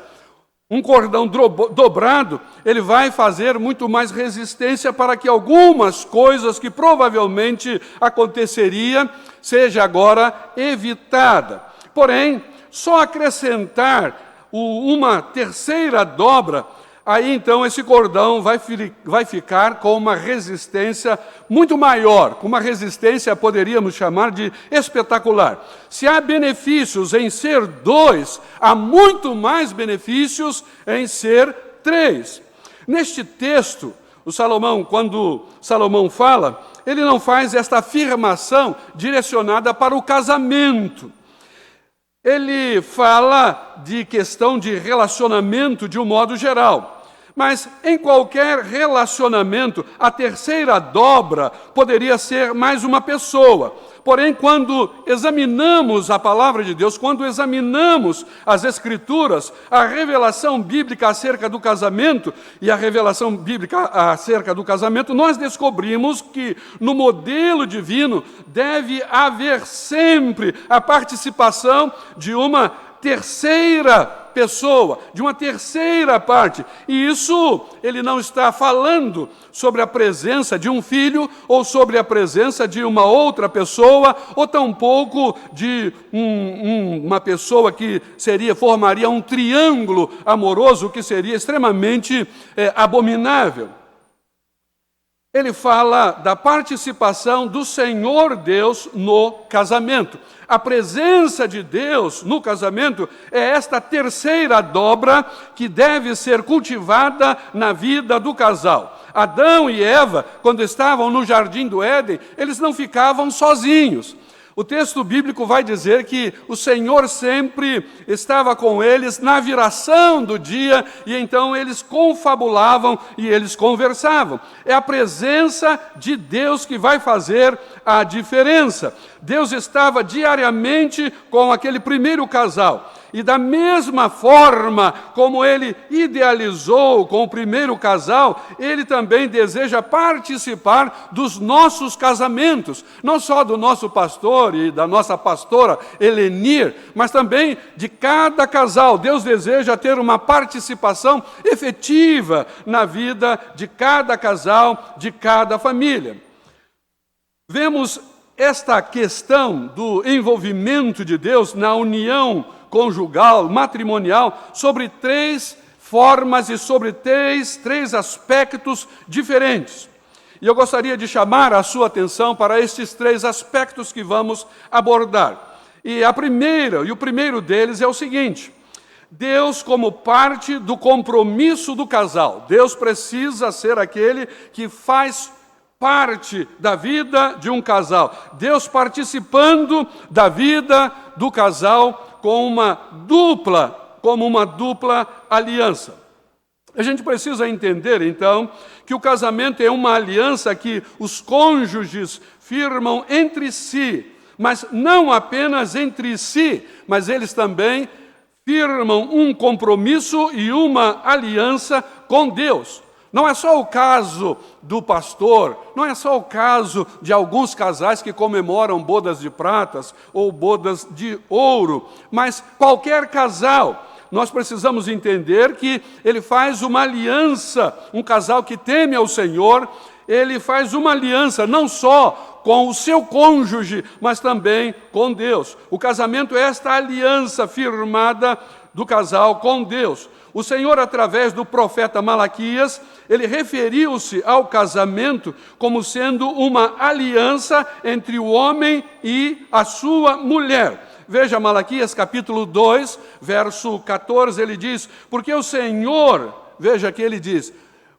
Um cordão dobrado, ele vai fazer muito mais resistência para que algumas coisas que provavelmente aconteceria seja agora evitada. Porém, só acrescentar uma terceira dobra, aí então esse cordão vai ficar com uma resistência muito maior, com uma resistência, poderíamos chamar de espetacular. Se há benefícios em ser 2, há muito mais benefícios em ser 3. Neste texto, quando Salomão fala, ele não faz esta afirmação direcionada para o casamento. Ele fala de questão de relacionamento de um modo geral. Mas em qualquer relacionamento, a terceira dobra poderia ser mais uma pessoa. Porém, quando examinamos a palavra de Deus, quando examinamos as Escrituras, a revelação bíblica acerca do casamento e a revelação bíblica acerca do casamento, nós descobrimos que no modelo divino deve haver sempre a participação de uma terceira pessoa, de uma terceira parte. E isso, ele não está falando sobre a presença de um filho, ou sobre a presença de uma outra pessoa, ou tampouco de uma pessoa que formaria um triângulo amoroso, que seria extremamente abominável. Ele fala da participação do Senhor Deus no casamento. A presença de Deus no casamento é esta terceira dobra que deve ser cultivada na vida do casal. Adão e Eva, quando estavam no jardim do Éden, eles não ficavam sozinhos. O texto bíblico vai dizer que o Senhor sempre estava com eles na viração do dia, e então eles confabulavam e eles conversavam. É a presença de Deus que vai fazer a diferença. Deus estava diariamente com aquele primeiro casal. E da mesma forma como ele idealizou com o primeiro casal, ele também deseja participar dos nossos casamentos, não só do nosso pastor e da nossa pastora Helenir, mas também de cada casal. Deus deseja ter uma participação efetiva na vida de cada casal, de cada família. Vemos esta questão do envolvimento de Deus na união conjugal, matrimonial, sobre 3 formas e sobre 3 aspectos diferentes. E eu gostaria de chamar a sua atenção para estes 3 aspectos que vamos abordar. E o primeiro deles é o seguinte: Deus como parte do compromisso do casal. Deus precisa ser aquele que faz parte da vida de um casal. Deus participando da vida do casal como uma dupla aliança. A gente precisa entender, então, que o casamento é uma aliança que os cônjuges firmam entre si, mas não apenas entre si, mas eles também firmam um compromisso e uma aliança com Deus. Não é só o caso do pastor, não é só o caso de alguns casais que comemoram bodas de pratas ou bodas de ouro, mas qualquer casal. Nós precisamos entender que ele faz uma aliança, um casal que teme ao Senhor, ele faz uma aliança não só com o seu cônjuge, mas também com Deus. O casamento é esta aliança firmada do casal com Deus. O Senhor, através do profeta Malaquias, ele referiu-se ao casamento como sendo uma aliança entre o homem e a sua mulher. Veja Malaquias capítulo 2, verso 14, ele diz, porque o Senhor, veja que ele diz,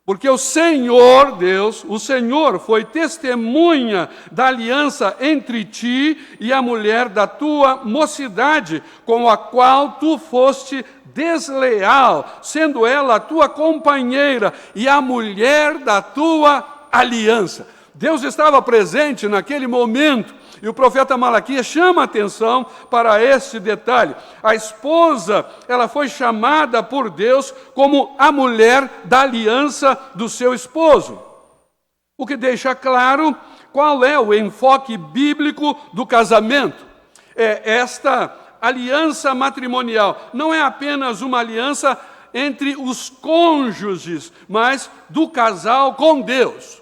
porque o Senhor, Deus, o Senhor foi testemunha da aliança entre ti e a mulher da tua mocidade, com a qual tu foste desleal, sendo ela a tua companheira e a mulher da tua aliança. Deus estava presente naquele momento. E o profeta Malaquias chama a atenção para esse detalhe. A esposa, ela foi chamada por Deus como a mulher da aliança do seu esposo. O que deixa claro qual é o enfoque bíblico do casamento. É esta aliança matrimonial. Não é apenas uma aliança entre os cônjuges, mas do casal com Deus.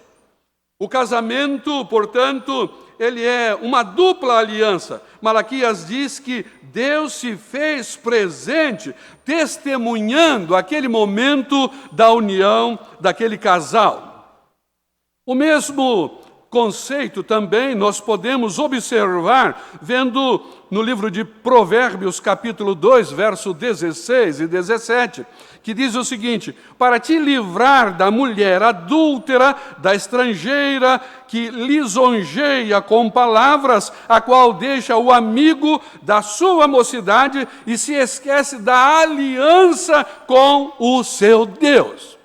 O casamento, portanto, ele é uma dupla aliança. Malaquias diz que Deus se fez presente, testemunhando aquele momento da união daquele casal. O mesmo conceito também nós podemos observar vendo no livro de Provérbios, capítulo 2, verso 16 e 17, que diz o seguinte: para te livrar da mulher adúltera, da estrangeira, que lisonjeia com palavras, a qual deixa o amigo da sua mocidade e se esquece da aliança com o seu Deus.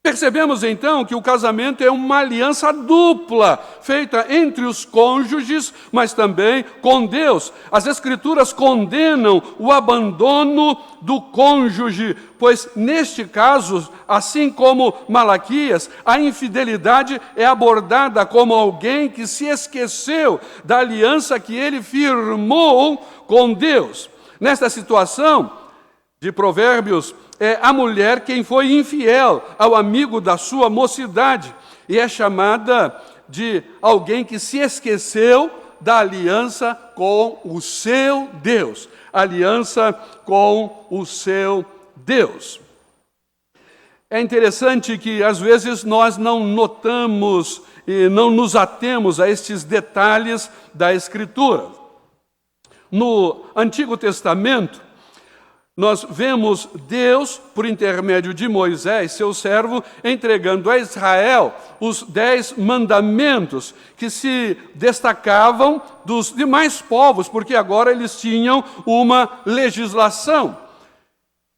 Percebemos então que o casamento é uma aliança dupla, feita entre os cônjuges, mas também com Deus. As Escrituras condenam o abandono do cônjuge, pois neste caso, assim como Malaquias, a infidelidade é abordada como alguém que se esqueceu da aliança que ele firmou com Deus. Nesta situação de Provérbios, é a mulher quem foi infiel ao amigo da sua mocidade e é chamada de alguém que se esqueceu da aliança com o seu Deus. Aliança com o seu Deus. É interessante que às vezes nós não notamos e não nos atemos a estes detalhes da Escritura. No Antigo Testamento, nós vemos Deus, por intermédio de Moisés, seu servo, entregando a Israel os 10 mandamentos que se destacavam dos demais povos, porque agora eles tinham uma legislação.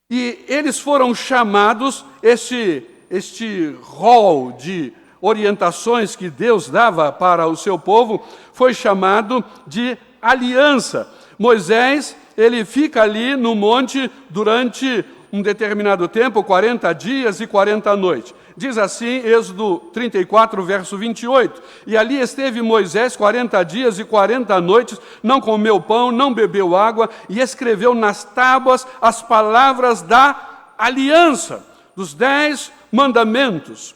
E eles foram chamados, este rol de orientações que Deus dava para o seu povo, foi chamado de aliança. Moisés, ele fica ali no monte durante um determinado tempo, 40 dias e 40 noites. Diz assim, Êxodo 34, verso 28, e ali esteve Moisés 40 dias e 40 noites, não comeu pão, não bebeu água, e escreveu nas tábuas as palavras da aliança, dos 10 mandamentos.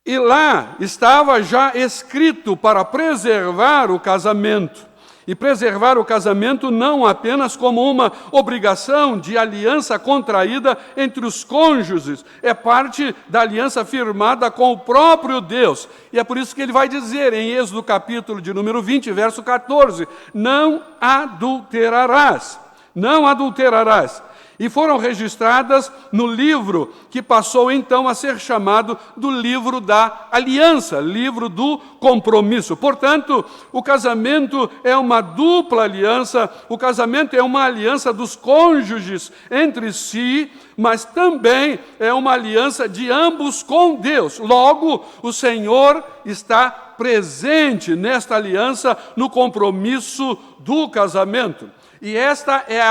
E lá estava já escrito para preservar o casamento. E preservar o casamento não apenas como uma obrigação de aliança contraída entre os cônjuges, é parte da aliança firmada com o próprio Deus. E é por isso que ele vai dizer em Êxodo capítulo de número 20, verso 14, não adulterarás, não adulterarás. e foram registradas no livro que passou então a ser chamado do livro da aliança, livro do compromisso. Portanto, o casamento é uma dupla aliança, o casamento é uma aliança dos cônjuges entre si, mas também é uma aliança de ambos com Deus. Logo, o Senhor está presente nesta aliança, no compromisso do casamento. E essa é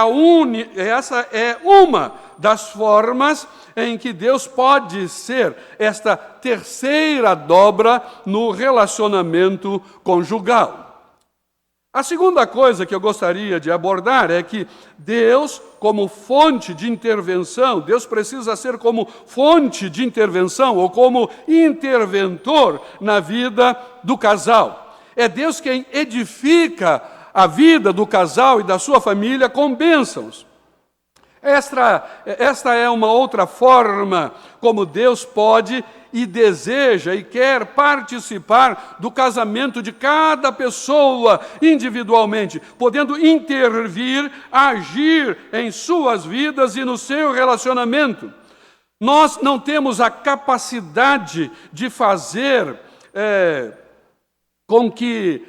uma das formas em que Deus pode ser esta terceira dobra no relacionamento conjugal. A segunda coisa que eu gostaria de abordar é que Deus, como fonte de intervenção, Deus precisa ser como fonte de intervenção ou como interventor na vida do casal. É Deus quem edifica a vida do casal e da sua família com bênçãos. Esta é uma outra forma como Deus pode e deseja e quer participar do casamento de cada pessoa individualmente, podendo intervir, agir em suas vidas e no seu relacionamento. Nós não temos a capacidade de fazer com que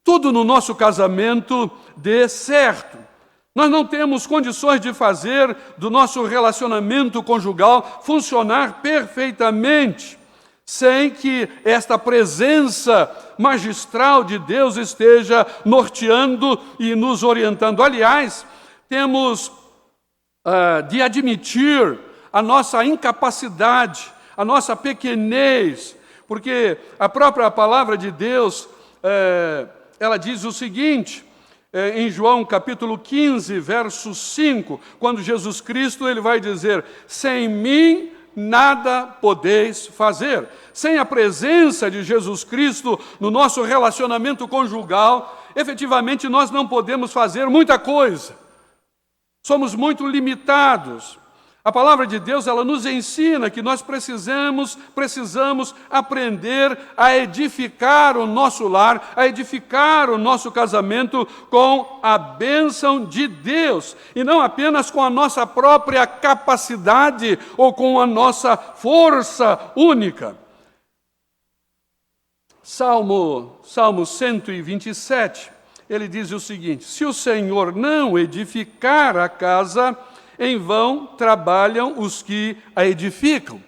tudo no nosso casamento dê certo. Nós não temos condições de fazer do nosso relacionamento conjugal funcionar perfeitamente, sem que esta presença magistral de Deus esteja norteando e nos orientando. Aliás, temos de admitir a nossa incapacidade, a nossa pequenez, porque a própria palavra de Deus ela diz o seguinte, em João capítulo 15, verso 5, quando Jesus Cristo ele vai dizer: sem mim nada podeis fazer. Sem a presença de Jesus Cristo no nosso relacionamento conjugal, efetivamente nós não podemos fazer muita coisa. Somos muito limitados. A palavra de Deus, ela nos ensina que nós precisamos aprender a edificar o nosso lar, a edificar o nosso casamento com a bênção de Deus, e não apenas com a nossa própria capacidade ou com a nossa força única. Salmo 127, ele diz o seguinte: se o Senhor não edificar a casa, em vão trabalham os que a edificam.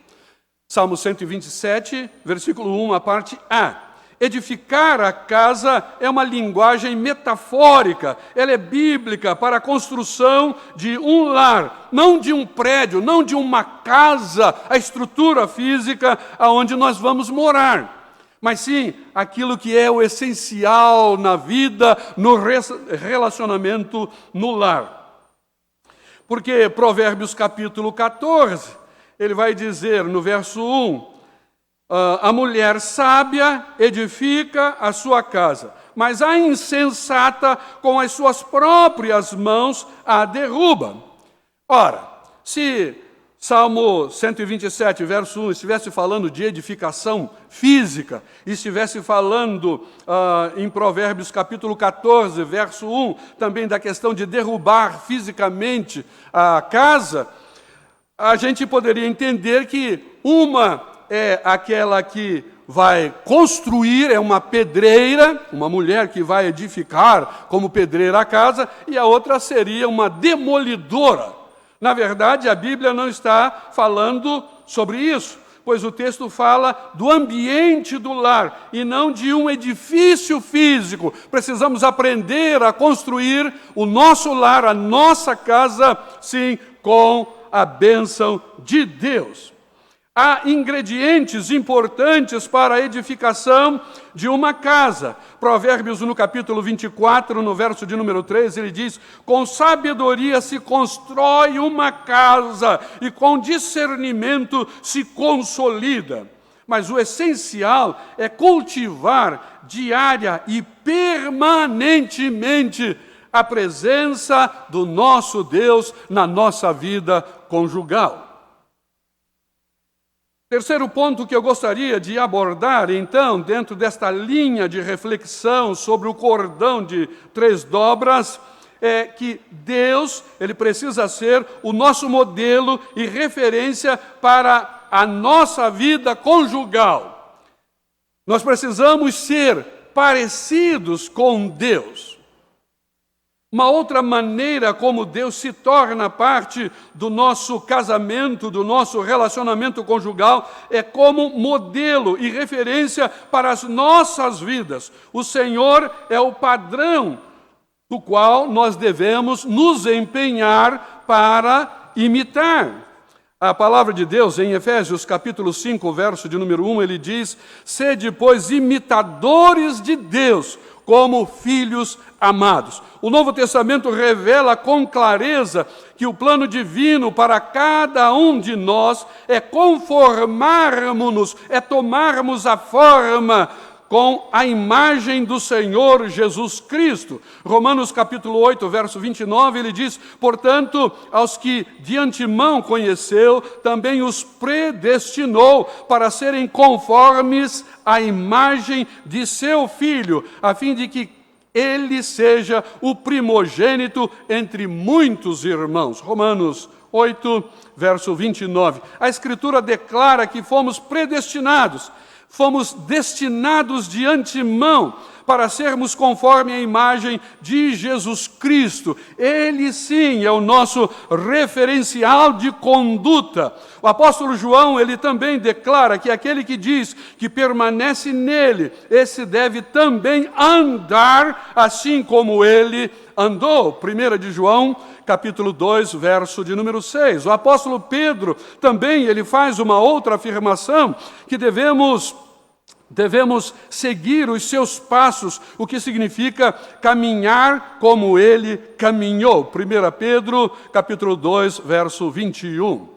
Salmo 127, versículo 1, a parte A. Edificar a casa é uma linguagem metafórica, ela é bíblica para a construção de um lar, não de um prédio, não de uma casa, a estrutura física aonde nós vamos morar, mas sim aquilo que é o essencial na vida, no relacionamento no lar. Porque Provérbios capítulo 14, ele vai dizer no verso 1, a mulher sábia edifica a sua casa, mas a insensata com as suas próprias mãos a derruba. Ora, se Salmo 127, verso 1, estivesse falando de edificação física, e estivesse falando em Provérbios capítulo 14, verso 1, também da questão de derrubar fisicamente a casa, a gente poderia entender que uma é aquela que vai construir, é uma pedreira, uma mulher que vai edificar como pedreira a casa, e a outra seria uma demolidora. Na verdade, a Bíblia não está falando sobre isso, pois o texto fala do ambiente do lar e não de um edifício físico. Precisamos aprender a construir o nosso lar, a nossa casa, sim, com a bênção de Deus. Há ingredientes importantes para a edificação de uma casa. Provérbios no capítulo 24, no verso de número 3, ele diz: com sabedoria se constrói uma casa e com discernimento se consolida. Mas o essencial é cultivar diária e permanentemente a presença do nosso Deus na nossa vida conjugal. Terceiro ponto que eu gostaria de abordar, então, dentro desta linha de reflexão sobre o cordão de 3 dobras, é que Deus, Ele precisa ser o nosso modelo e referência para a nossa vida conjugal. Nós precisamos ser parecidos com Deus. Uma outra maneira como Deus se torna parte do nosso casamento, do nosso relacionamento conjugal, é como modelo e referência para as nossas vidas. O Senhor é o padrão do qual nós devemos nos empenhar para imitar. A palavra de Deus, em Efésios capítulo 5, verso de número 1, ele diz: sede, pois, imitadores de Deus, como filhos amados. O Novo Testamento revela com clareza que o plano divino para cada um de nós é conformarmos-nos, é tomarmos a forma com a imagem do Senhor Jesus Cristo. Romanos capítulo 8, verso 29, ele diz: portanto, aos que de antemão conheceu, também os predestinou para serem conformes à imagem de seu Filho, a fim de que ele seja o primogênito entre muitos irmãos. Romanos 8, verso 29. A Escritura declara que fomos predestinados, fomos destinados de antemão para sermos conforme a imagem de Jesus Cristo. Ele sim é o nosso referencial de conduta. O apóstolo João, ele também declara que aquele que diz que permanece nele, esse deve também andar assim como ele andou. 1 de João, capítulo 2, verso de número 6. O apóstolo Pedro também, ele faz uma outra afirmação, que devemos seguir os seus passos, o que significa caminhar como ele caminhou. 1 Pedro, capítulo 2, verso 21.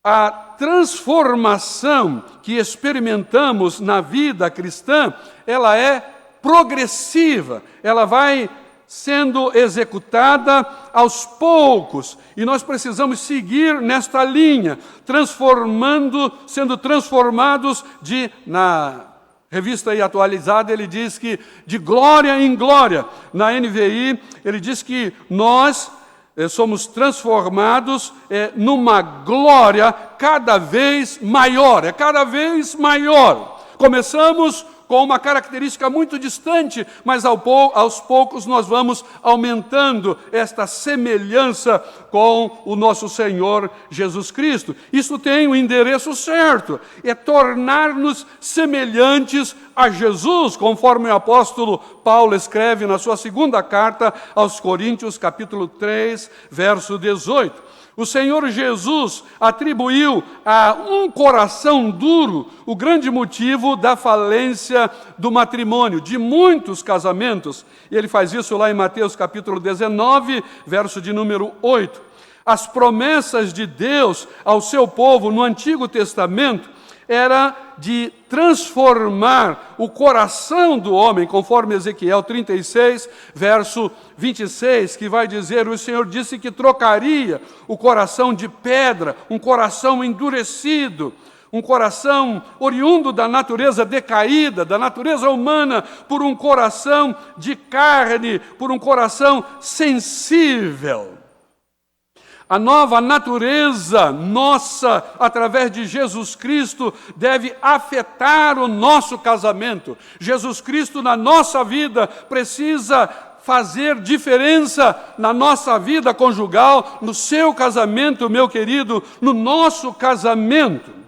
A transformação que experimentamos na vida cristã, ela é progressiva, ela vai sendo executada aos poucos, e nós precisamos seguir nesta linha, sendo transformados na revista aí atualizada, ele diz que de glória em glória. Na NVI, ele diz que nós somos transformados numa glória cada vez maior, cada vez maior. Começamos com uma característica muito distante, mas aos poucos nós vamos aumentando esta semelhança com o nosso Senhor Jesus Cristo. Isso tem o endereço certo, é tornar-nos semelhantes a Jesus, conforme o apóstolo Paulo escreve na sua segunda carta aos Coríntios, capítulo 3, verso 18. O Senhor Jesus atribuiu a um coração duro o grande motivo da falência do matrimônio, de muitos casamentos. E ele faz isso lá em Mateus capítulo 19, verso de número 8. As promessas de Deus ao seu povo no Antigo Testamento era de transformar o coração do homem, conforme Ezequiel 36, verso 26, que vai dizer: o Senhor disse que trocaria o coração de pedra, um coração endurecido, um coração oriundo da natureza decaída, da natureza humana, por um coração de carne, por um coração sensível. A nova natureza nossa, através de Jesus Cristo, deve afetar o nosso casamento. Jesus Cristo, na nossa vida, precisa fazer diferença na nossa vida conjugal, no seu casamento, meu querido, no nosso casamento.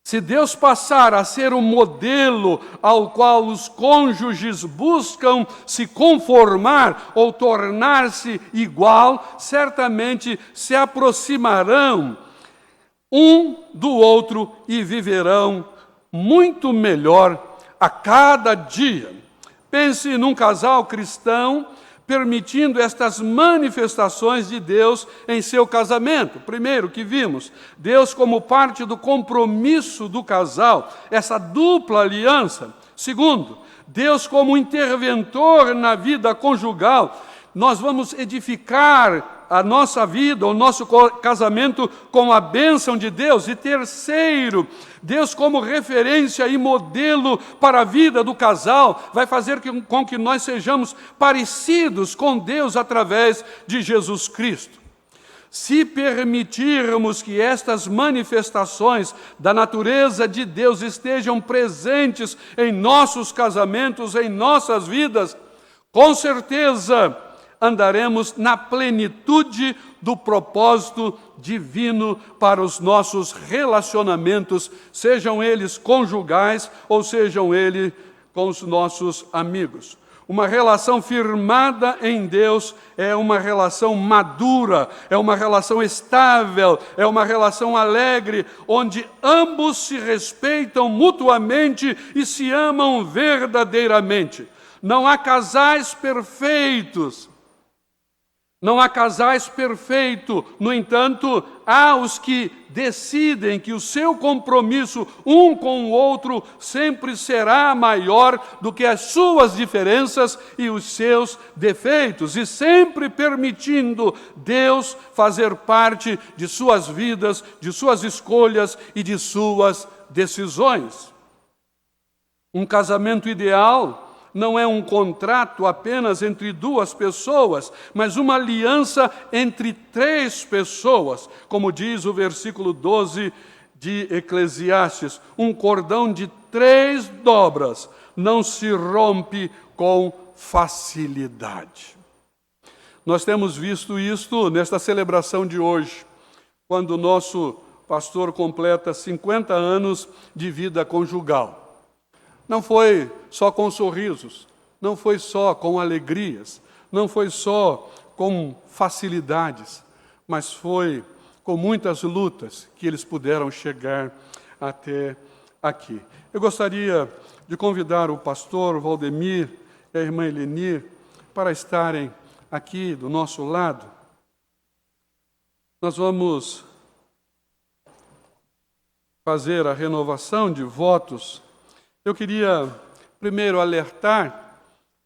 Se Deus passar a ser o modelo ao qual os cônjuges buscam se conformar ou tornar-se igual, certamente se aproximarão um do outro e viverão muito melhor a cada dia. Pense num casal cristão permitindo estas manifestações de Deus em seu casamento. Primeiro que vimos, Deus como parte do compromisso do casal, essa dupla aliança. Segundo, Deus como interventor na vida conjugal, nós vamos edificar a nossa vida, o nosso casamento com a bênção de Deus. E terceiro, Deus como referência e modelo para a vida do casal vai fazer com que nós sejamos parecidos com Deus através de Jesus Cristo. Se permitirmos que estas manifestações da natureza de Deus estejam presentes em nossos casamentos, em nossas vidas, com certeza andaremos na plenitude do propósito divino para os nossos relacionamentos, sejam eles conjugais ou sejam eles com os nossos amigos. Uma relação firmada em Deus é uma relação madura, é uma relação estável, é uma relação alegre, onde ambos se respeitam mutuamente e se amam verdadeiramente. Não há casais perfeitos. Não há casais perfeitos, no entanto, há os que decidem que o seu compromisso um com o outro sempre será maior do que as suas diferenças e os seus defeitos, e sempre permitindo Deus fazer parte de suas vidas, de suas escolhas e de suas decisões. Um casamento ideal não é um contrato apenas entre duas pessoas, mas uma aliança entre três pessoas, como diz o versículo 12 de Eclesiastes. Um cordão de 3 dobras não se rompe com facilidade. Nós temos visto isto nesta celebração de hoje, quando o nosso pastor completa 50 anos de vida conjugal. Não foi só com sorrisos, não foi só com alegrias, não foi só com facilidades, mas foi com muitas lutas que eles puderam chegar até aqui. Eu gostaria de convidar o pastor Valdemir e a irmã Eleni para estarem aqui do nosso lado. Nós vamos fazer a renovação de votos. Eu queria primeiro alertar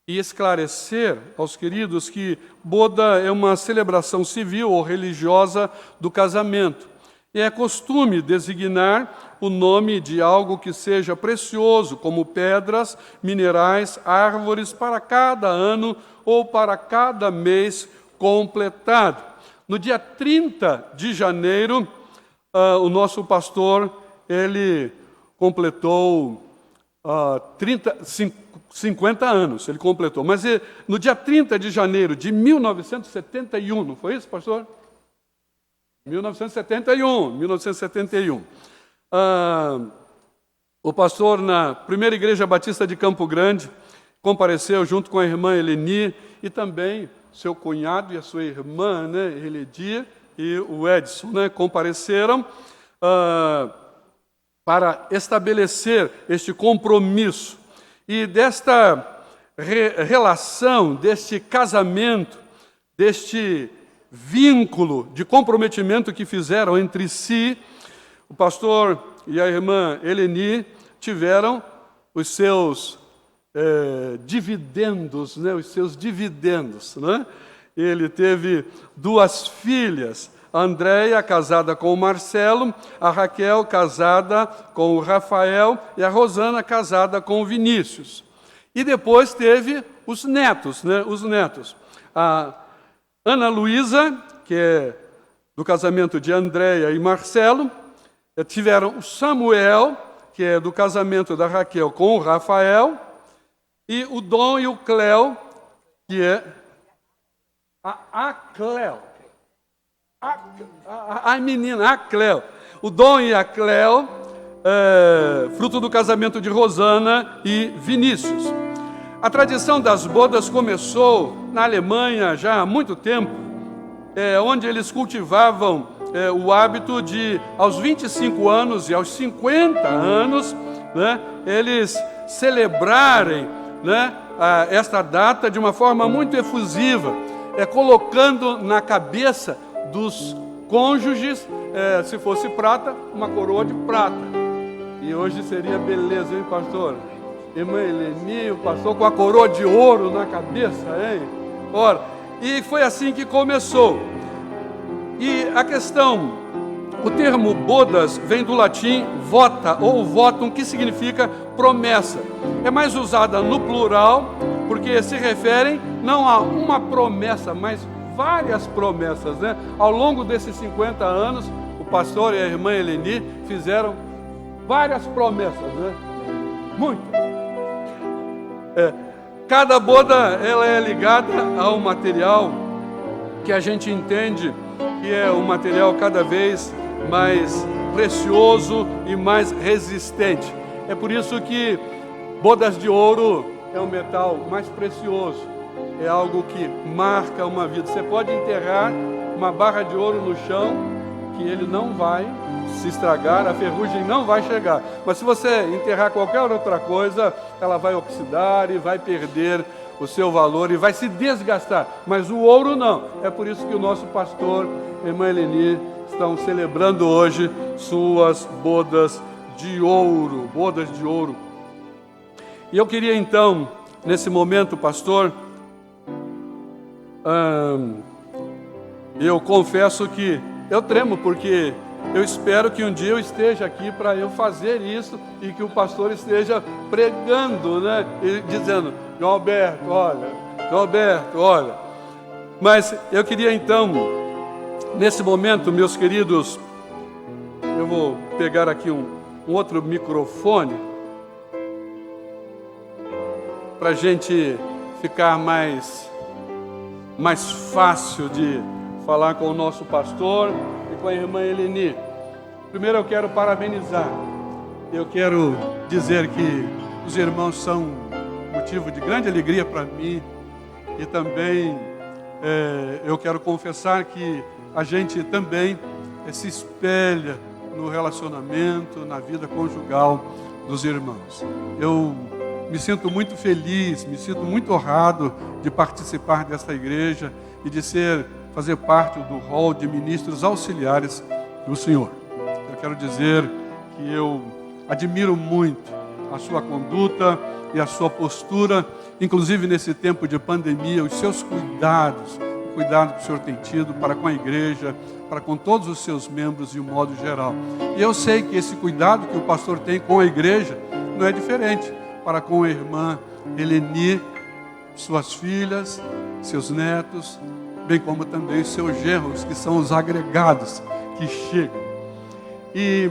e esclarecer aos queridos que boda é uma celebração civil ou religiosa do casamento. E é costume designar o nome de algo que seja precioso, como pedras, minerais, árvores, para cada ano ou para cada mês completado. No dia 30 de janeiro, o nosso pastor, ele completou 50 anos, ele completou. Mas no dia 30 de janeiro de 1971, não foi isso, pastor? 1971. O pastor, na primeira igreja batista de Campo Grande, compareceu junto com a irmã Eleni e também seu cunhado e a sua irmã, né, Eledia e o Edson, né, compareceram para estabelecer este compromisso. E desta relação, deste casamento, deste vínculo de comprometimento que fizeram entre si, o pastor e a irmã Eleni tiveram os seus dividendos, né? Né? Ele teve 2 filhas, a Andréia, casada com o Marcelo, a Raquel, casada com o Rafael, e a Rosana, casada com o Vinícius. E depois teve os netos, né? A Ana Luísa, que é do casamento de Andréia e Marcelo, tiveram o Samuel, que é do casamento da Raquel com o Rafael, e o Dom e o Cléo, que é a Cléo. A menina, a Cléo. O Dom e a Cléo, fruto do casamento de Rosana e Vinícius. A tradição das bodas começou na Alemanha já há muito tempo, onde eles cultivavam o hábito de, aos 25 anos e aos 50 anos, né, eles celebrarem, né, esta data de uma forma muito efusiva, colocando na cabeça dos cônjuges, se fosse prata, uma coroa de prata. E hoje seria beleza, hein, pastor? Irmã Eleni, o pastor com a coroa de ouro na cabeça, hein? Ora, E foi assim que começou. E a questão, o termo bodas vem do latim vota ou votum, que significa promessa. É mais usada no plural, porque se referem não a uma promessa, mas várias promessas, né? Ao longo desses 50 anos, o pastor e a irmã Eleni fizeram várias promessas, né? Muitas. Cada boda, ela é ligada a um material que a gente entende que é um material cada vez mais precioso e mais resistente. É por isso que bodas de ouro é um metal mais precioso. É algo que marca uma vida. Você pode enterrar uma barra de ouro no chão, que ele não vai se estragar, a ferrugem não vai chegar. Mas se você enterrar qualquer outra coisa, ela vai oxidar e vai perder o seu valor e vai se desgastar. Mas o ouro não. É por isso que o nosso pastor e a irmã Eleni estão celebrando hoje suas bodas de ouro. Bodas de ouro. E eu queria então, nesse momento, pastor, eu confesso que eu tremo, porque eu espero que um dia eu esteja aqui para eu fazer isso e que o pastor esteja pregando, né? E dizendo, João Alberto, olha, João Alberto, olha. Mas eu queria então, nesse momento, meus queridos, eu vou pegar aqui um outro microfone para a gente ficar mais fácil de falar com o nosso pastor e com a irmã Eleni. Primeiro eu quero parabenizar. Eu quero dizer que os irmãos são motivo de grande alegria para mim. E também eu quero confessar que a gente também se espelha no relacionamento, na vida conjugal dos irmãos. Eu me sinto muito feliz, me sinto muito honrado de participar desta igreja e de fazer parte do rol de ministros auxiliares do Senhor. Eu quero dizer que eu admiro muito a sua conduta e a sua postura, inclusive nesse tempo de pandemia, os seus cuidados, o cuidado que o Senhor tem tido para com a igreja, para com todos os seus membros de um modo geral. E eu sei que esse cuidado que o pastor tem com a igreja não é diferente para com a irmã Eleni, suas filhas, seus netos, bem como também os seus genros, que são os agregados que chegam. E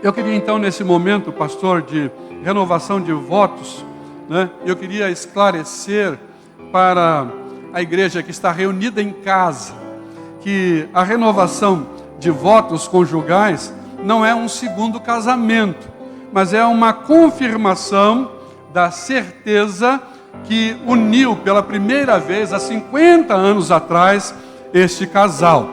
eu queria então, nesse momento, pastor, de renovação de votos, né, eu queria esclarecer para a igreja que está reunida em casa, que a renovação de votos conjugais não é um segundo casamento, mas é uma confirmação da certeza que uniu pela primeira vez, há 50 anos atrás, este casal.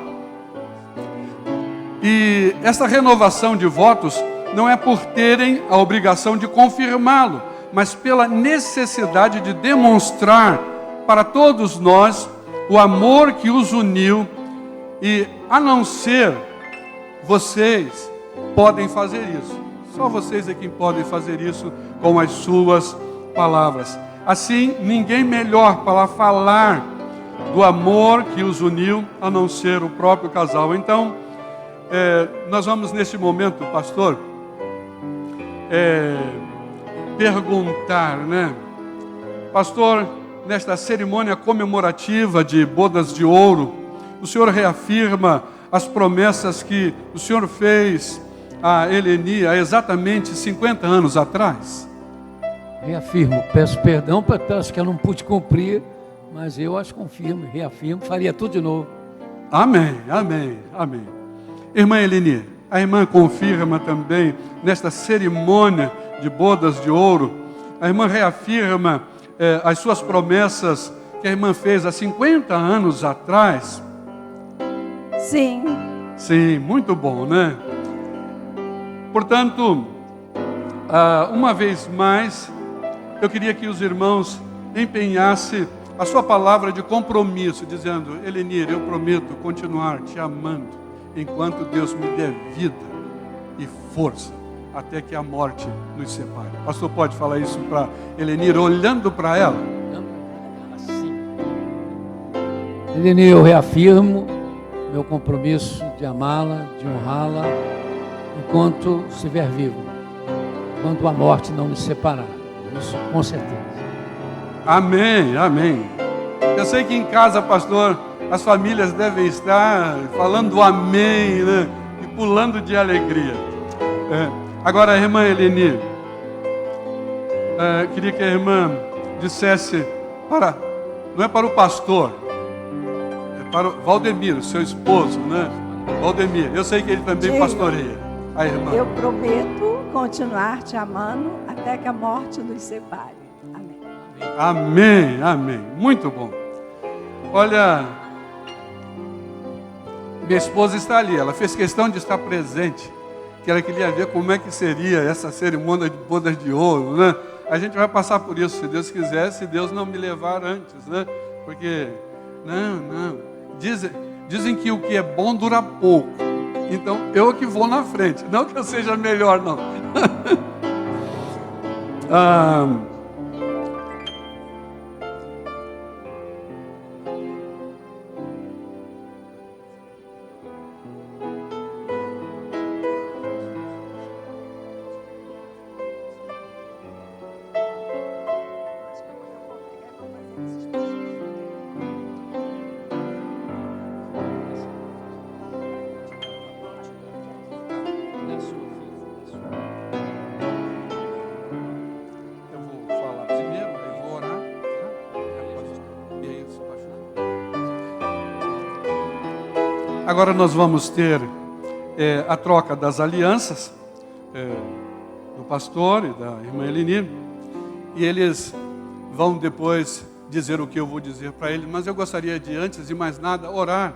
E essa renovação de votos não é por terem a obrigação de confirmá-lo, mas pela necessidade de demonstrar para todos nós o amor que os uniu. E a não ser vocês podem fazer isso. Só vocês é quem podem fazer isso com as suas palavras. Assim, ninguém melhor para falar do amor que os uniu, a não ser o próprio casal. Então, nós vamos neste momento, pastor, perguntar, né? Pastor, nesta cerimônia comemorativa de bodas de ouro, o Senhor reafirma as promessas que o Senhor fez a Eleni há exatamente 50 anos atrás? Reafirmo, peço perdão para as que eu não pude cumprir, mas eu as confirmo, reafirmo, faria tudo de novo. Amém, amém, amém. Irmã Eleni, a irmã confirma também, nesta cerimônia de bodas de ouro, a irmã reafirma as suas promessas que a irmã fez há 50 anos atrás? Sim. Sim, muito bom, né? Portanto, uma vez mais, eu queria que os irmãos empenhassem a sua palavra de compromisso, dizendo: Eleni, eu prometo continuar te amando enquanto Deus me der vida e força, até que a morte nos separe. O pastor pode falar isso para Eleni, olhando para ela? Assim. Eleni, eu reafirmo meu compromisso de amá-la, de honrá-la, enquanto estiver vivo, enquanto a morte não nos separar. Isso com certeza. Amém, amém. Eu sei que em casa, pastor, as famílias devem estar falando amém, né? E pulando de alegria. Agora, irmã Eleni, queria que a irmã dissesse não é para o pastor, é para o Valdemir, seu esposo, né? Valdemir, eu sei que ele também pastoreia. A irmã. Eu prometo continuar te amando até que a morte nos separe. Amém. Amém, amém. Muito bom. Olha, minha esposa está ali, ela fez questão de estar presente, que ela queria ver como é que seria essa cerimônia de bodas de ouro, né? A gente vai passar por isso, se Deus quiser, se Deus não me levar antes, né? Porque, não, dizem que o que é bom dura pouco, então eu que vou na frente, não que eu seja melhor, não. Agora nós vamos ter a troca das alianças do pastor e da irmã Eleni, e eles vão depois dizer o que eu vou dizer para eles, mas eu gostaria de, antes de mais nada, orar,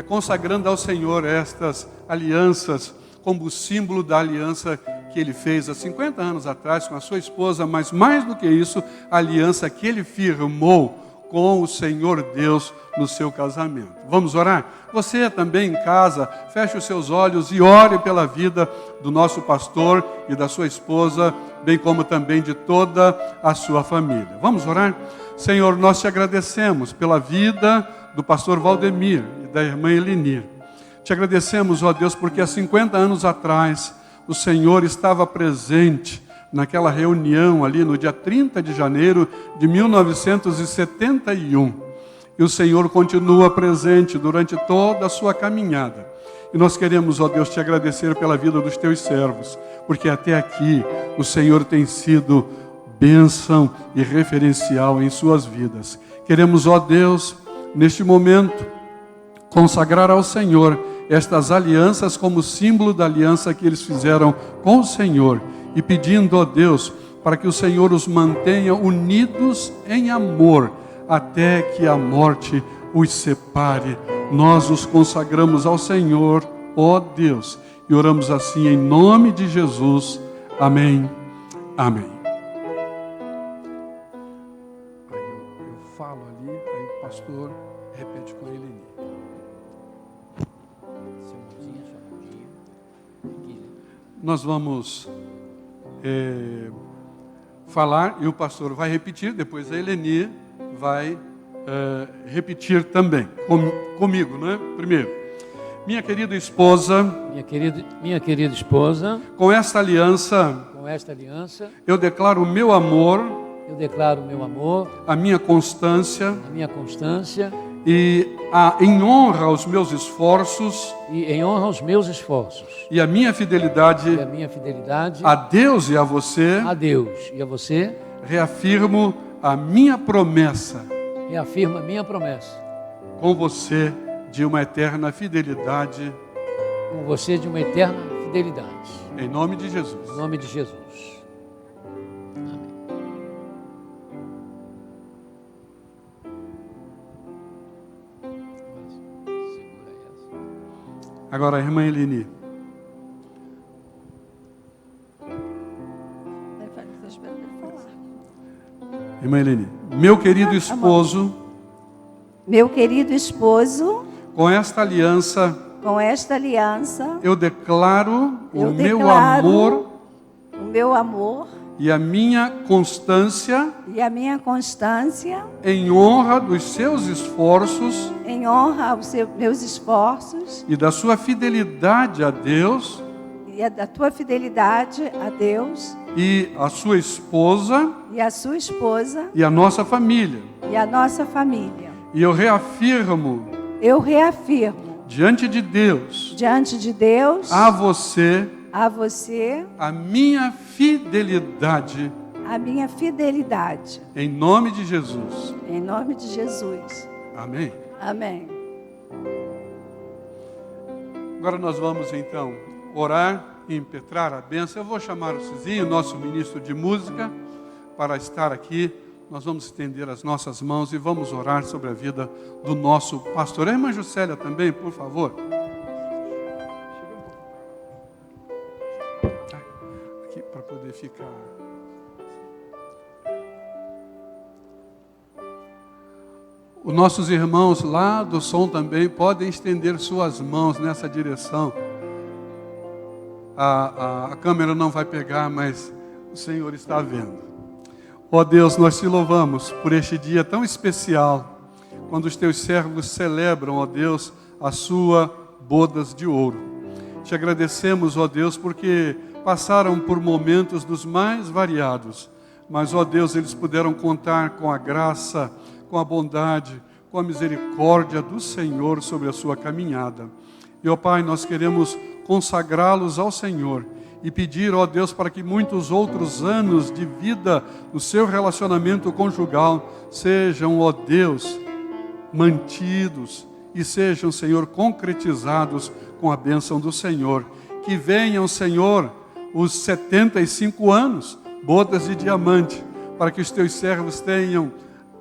consagrando ao Senhor estas alianças como símbolo da aliança que ele fez há 50 anos atrás com a sua esposa, mas mais do que isso, a aliança que ele firmou com o Senhor Deus no seu casamento. Vamos orar? Você também em casa, feche os seus olhos e ore pela vida do nosso pastor e da sua esposa, bem como também de toda a sua família. Vamos orar? Senhor, nós te agradecemos pela vida do pastor Valdemir e da irmã Eleni. Te agradecemos, ó Deus, porque há 50 anos atrás o Senhor estava presente naquela reunião ali no dia 30 de janeiro de 1971. E o Senhor continua presente durante toda a sua caminhada. E nós queremos, ó Deus, te agradecer pela vida dos teus servos, porque até aqui o Senhor tem sido bênção e referencial em suas vidas. Queremos, ó Deus, neste momento, consagrar ao Senhor estas alianças como símbolo da aliança que eles fizeram com o Senhor, e pedindo, ó Deus, para que o Senhor os mantenha unidos em amor, até que a morte os separe. Nós os consagramos ao Senhor, ó Deus, e oramos assim em nome de Jesus. Amém. Amém. Aí eu falo ali, aí o pastor repete com ele. Nós vamos falar e o pastor vai repetir, depois a Eleni vai repetir também, comigo, não é? Primeiro, minha querida esposa, minha querida esposa, com esta aliança, eu declaro o meu amor, a minha constância, e em honra aos meus esforços, e a minha fidelidade, a Deus e a você, reafirmo a minha promessa, com você de uma eterna fidelidade, em nome de Jesus. Agora, a irmã Eleni. Irmã Eleni, meu querido esposo, com esta aliança, eu declaro o meu amor e a minha constância em honra dos seus esforços em honra aos meus esforços e da sua fidelidade a Deus e da tua fidelidade a Deus e a sua esposa e a sua esposa e a nossa família. e a nossa família. E eu reafirmo Diante de Deus a você a minha fidelidade minha fidelidade. em nome de Jesus. Em nome de Jesus. Amém. Amém. Agora nós vamos então orar e impetrar a bênção. Eu vou chamar o Cizinho, nosso ministro de música, para estar aqui. Nós vamos estender as nossas mãos e vamos orar sobre a vida do nosso pastor. A irmã Juscelia também, por favor. Aqui para poder ficar. Os nossos irmãos lá do som também podem estender suas mãos nessa direção. A câmera não vai pegar, mas o Senhor está vendo. Ó Deus, nós te louvamos por este dia tão especial, quando os teus servos celebram, ó Deus, a sua bodas de ouro. Te agradecemos, ó Deus, porque passaram por momentos dos mais variados, mas, ó Deus, eles puderam contar com a graça, com a bondade, com a misericórdia do Senhor sobre a sua caminhada. E, ó Pai, nós queremos consagrá-los ao Senhor e pedir, ó Deus, para que muitos outros anos de vida no seu relacionamento conjugal sejam, ó Deus, mantidos e sejam, Senhor, concretizados com a bênção do Senhor. Que venham, Senhor, os 75 anos, bodas de diamante, para que os teus servos tenham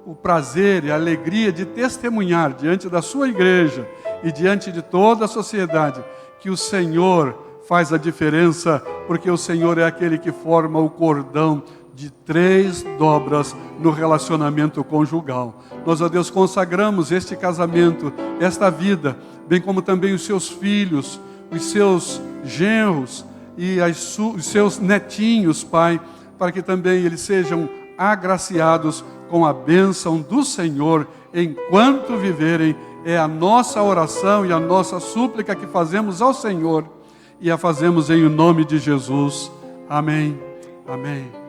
o prazer e a alegria de testemunhar diante da sua igreja e diante de toda a sociedade que o Senhor faz a diferença, porque o Senhor é aquele que forma o cordão de 3 dobras no relacionamento conjugal. Nós, ó Deus, consagramos este casamento, esta vida, bem como também os seus filhos, os seus genros e os seus netinhos, Pai, para que também eles sejam agraciados com a bênção do Senhor enquanto viverem. É a nossa oração e a nossa súplica que fazemos ao Senhor e a fazemos em nome de Jesus. Amém. Amém. Amém.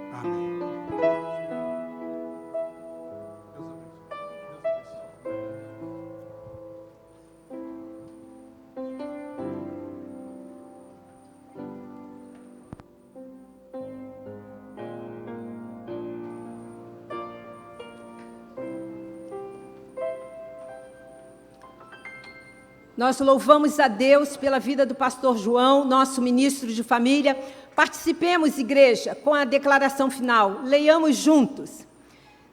Nós louvamos a Deus pela vida do pastor João, nosso ministro de família. Participemos, igreja, com a declaração final. Leiamos juntos.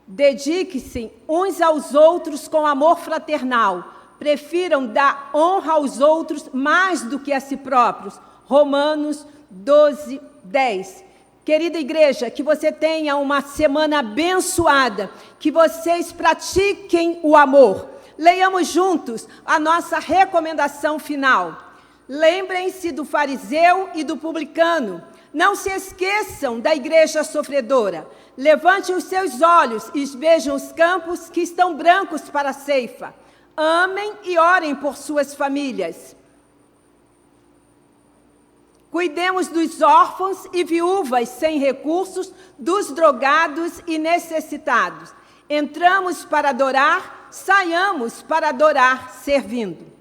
Dedique-se uns aos outros com amor fraternal. Prefiram dar honra aos outros mais do que a si próprios. Romanos 12, 10. Querida igreja, que você tenha uma semana abençoada. Que vocês pratiquem o amor. Leiamos juntos a nossa recomendação final. Lembrem-se do fariseu e do publicano. Não se esqueçam da igreja sofredora. Levantem os seus olhos e vejam os campos que estão brancos para a ceifa. Amem e orem por suas famílias. Cuidemos dos órfãos e viúvas sem recursos, dos drogados e necessitados. Entramos para adorar, saiamos para adorar servindo.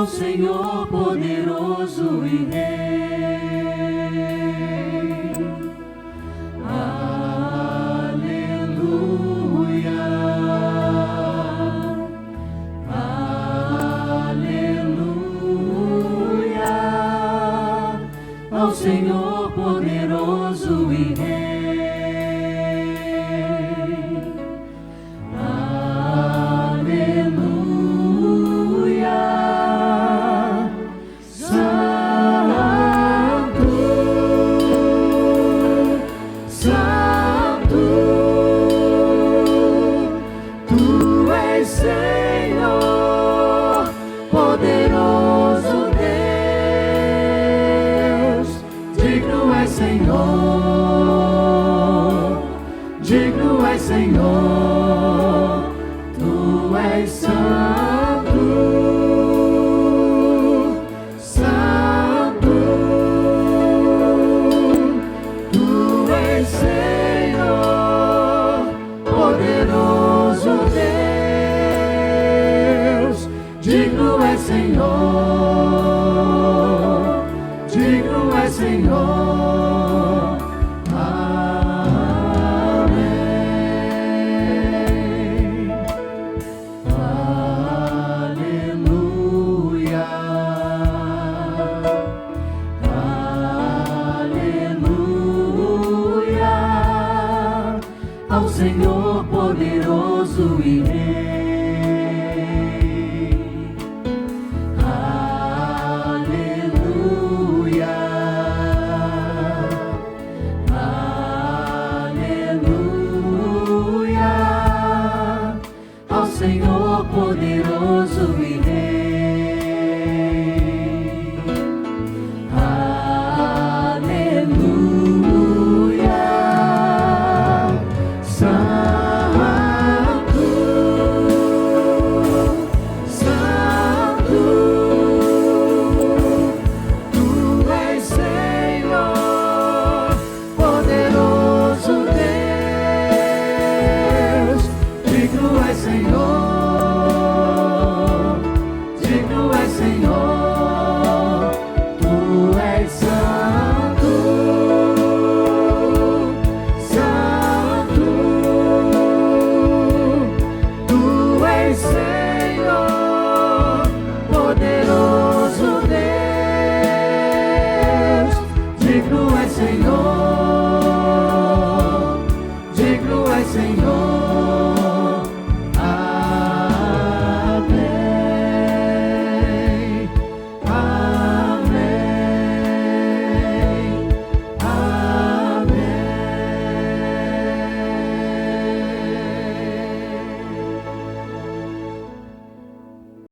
Senhor poderoso e Rei. Senhor poderoso e rei.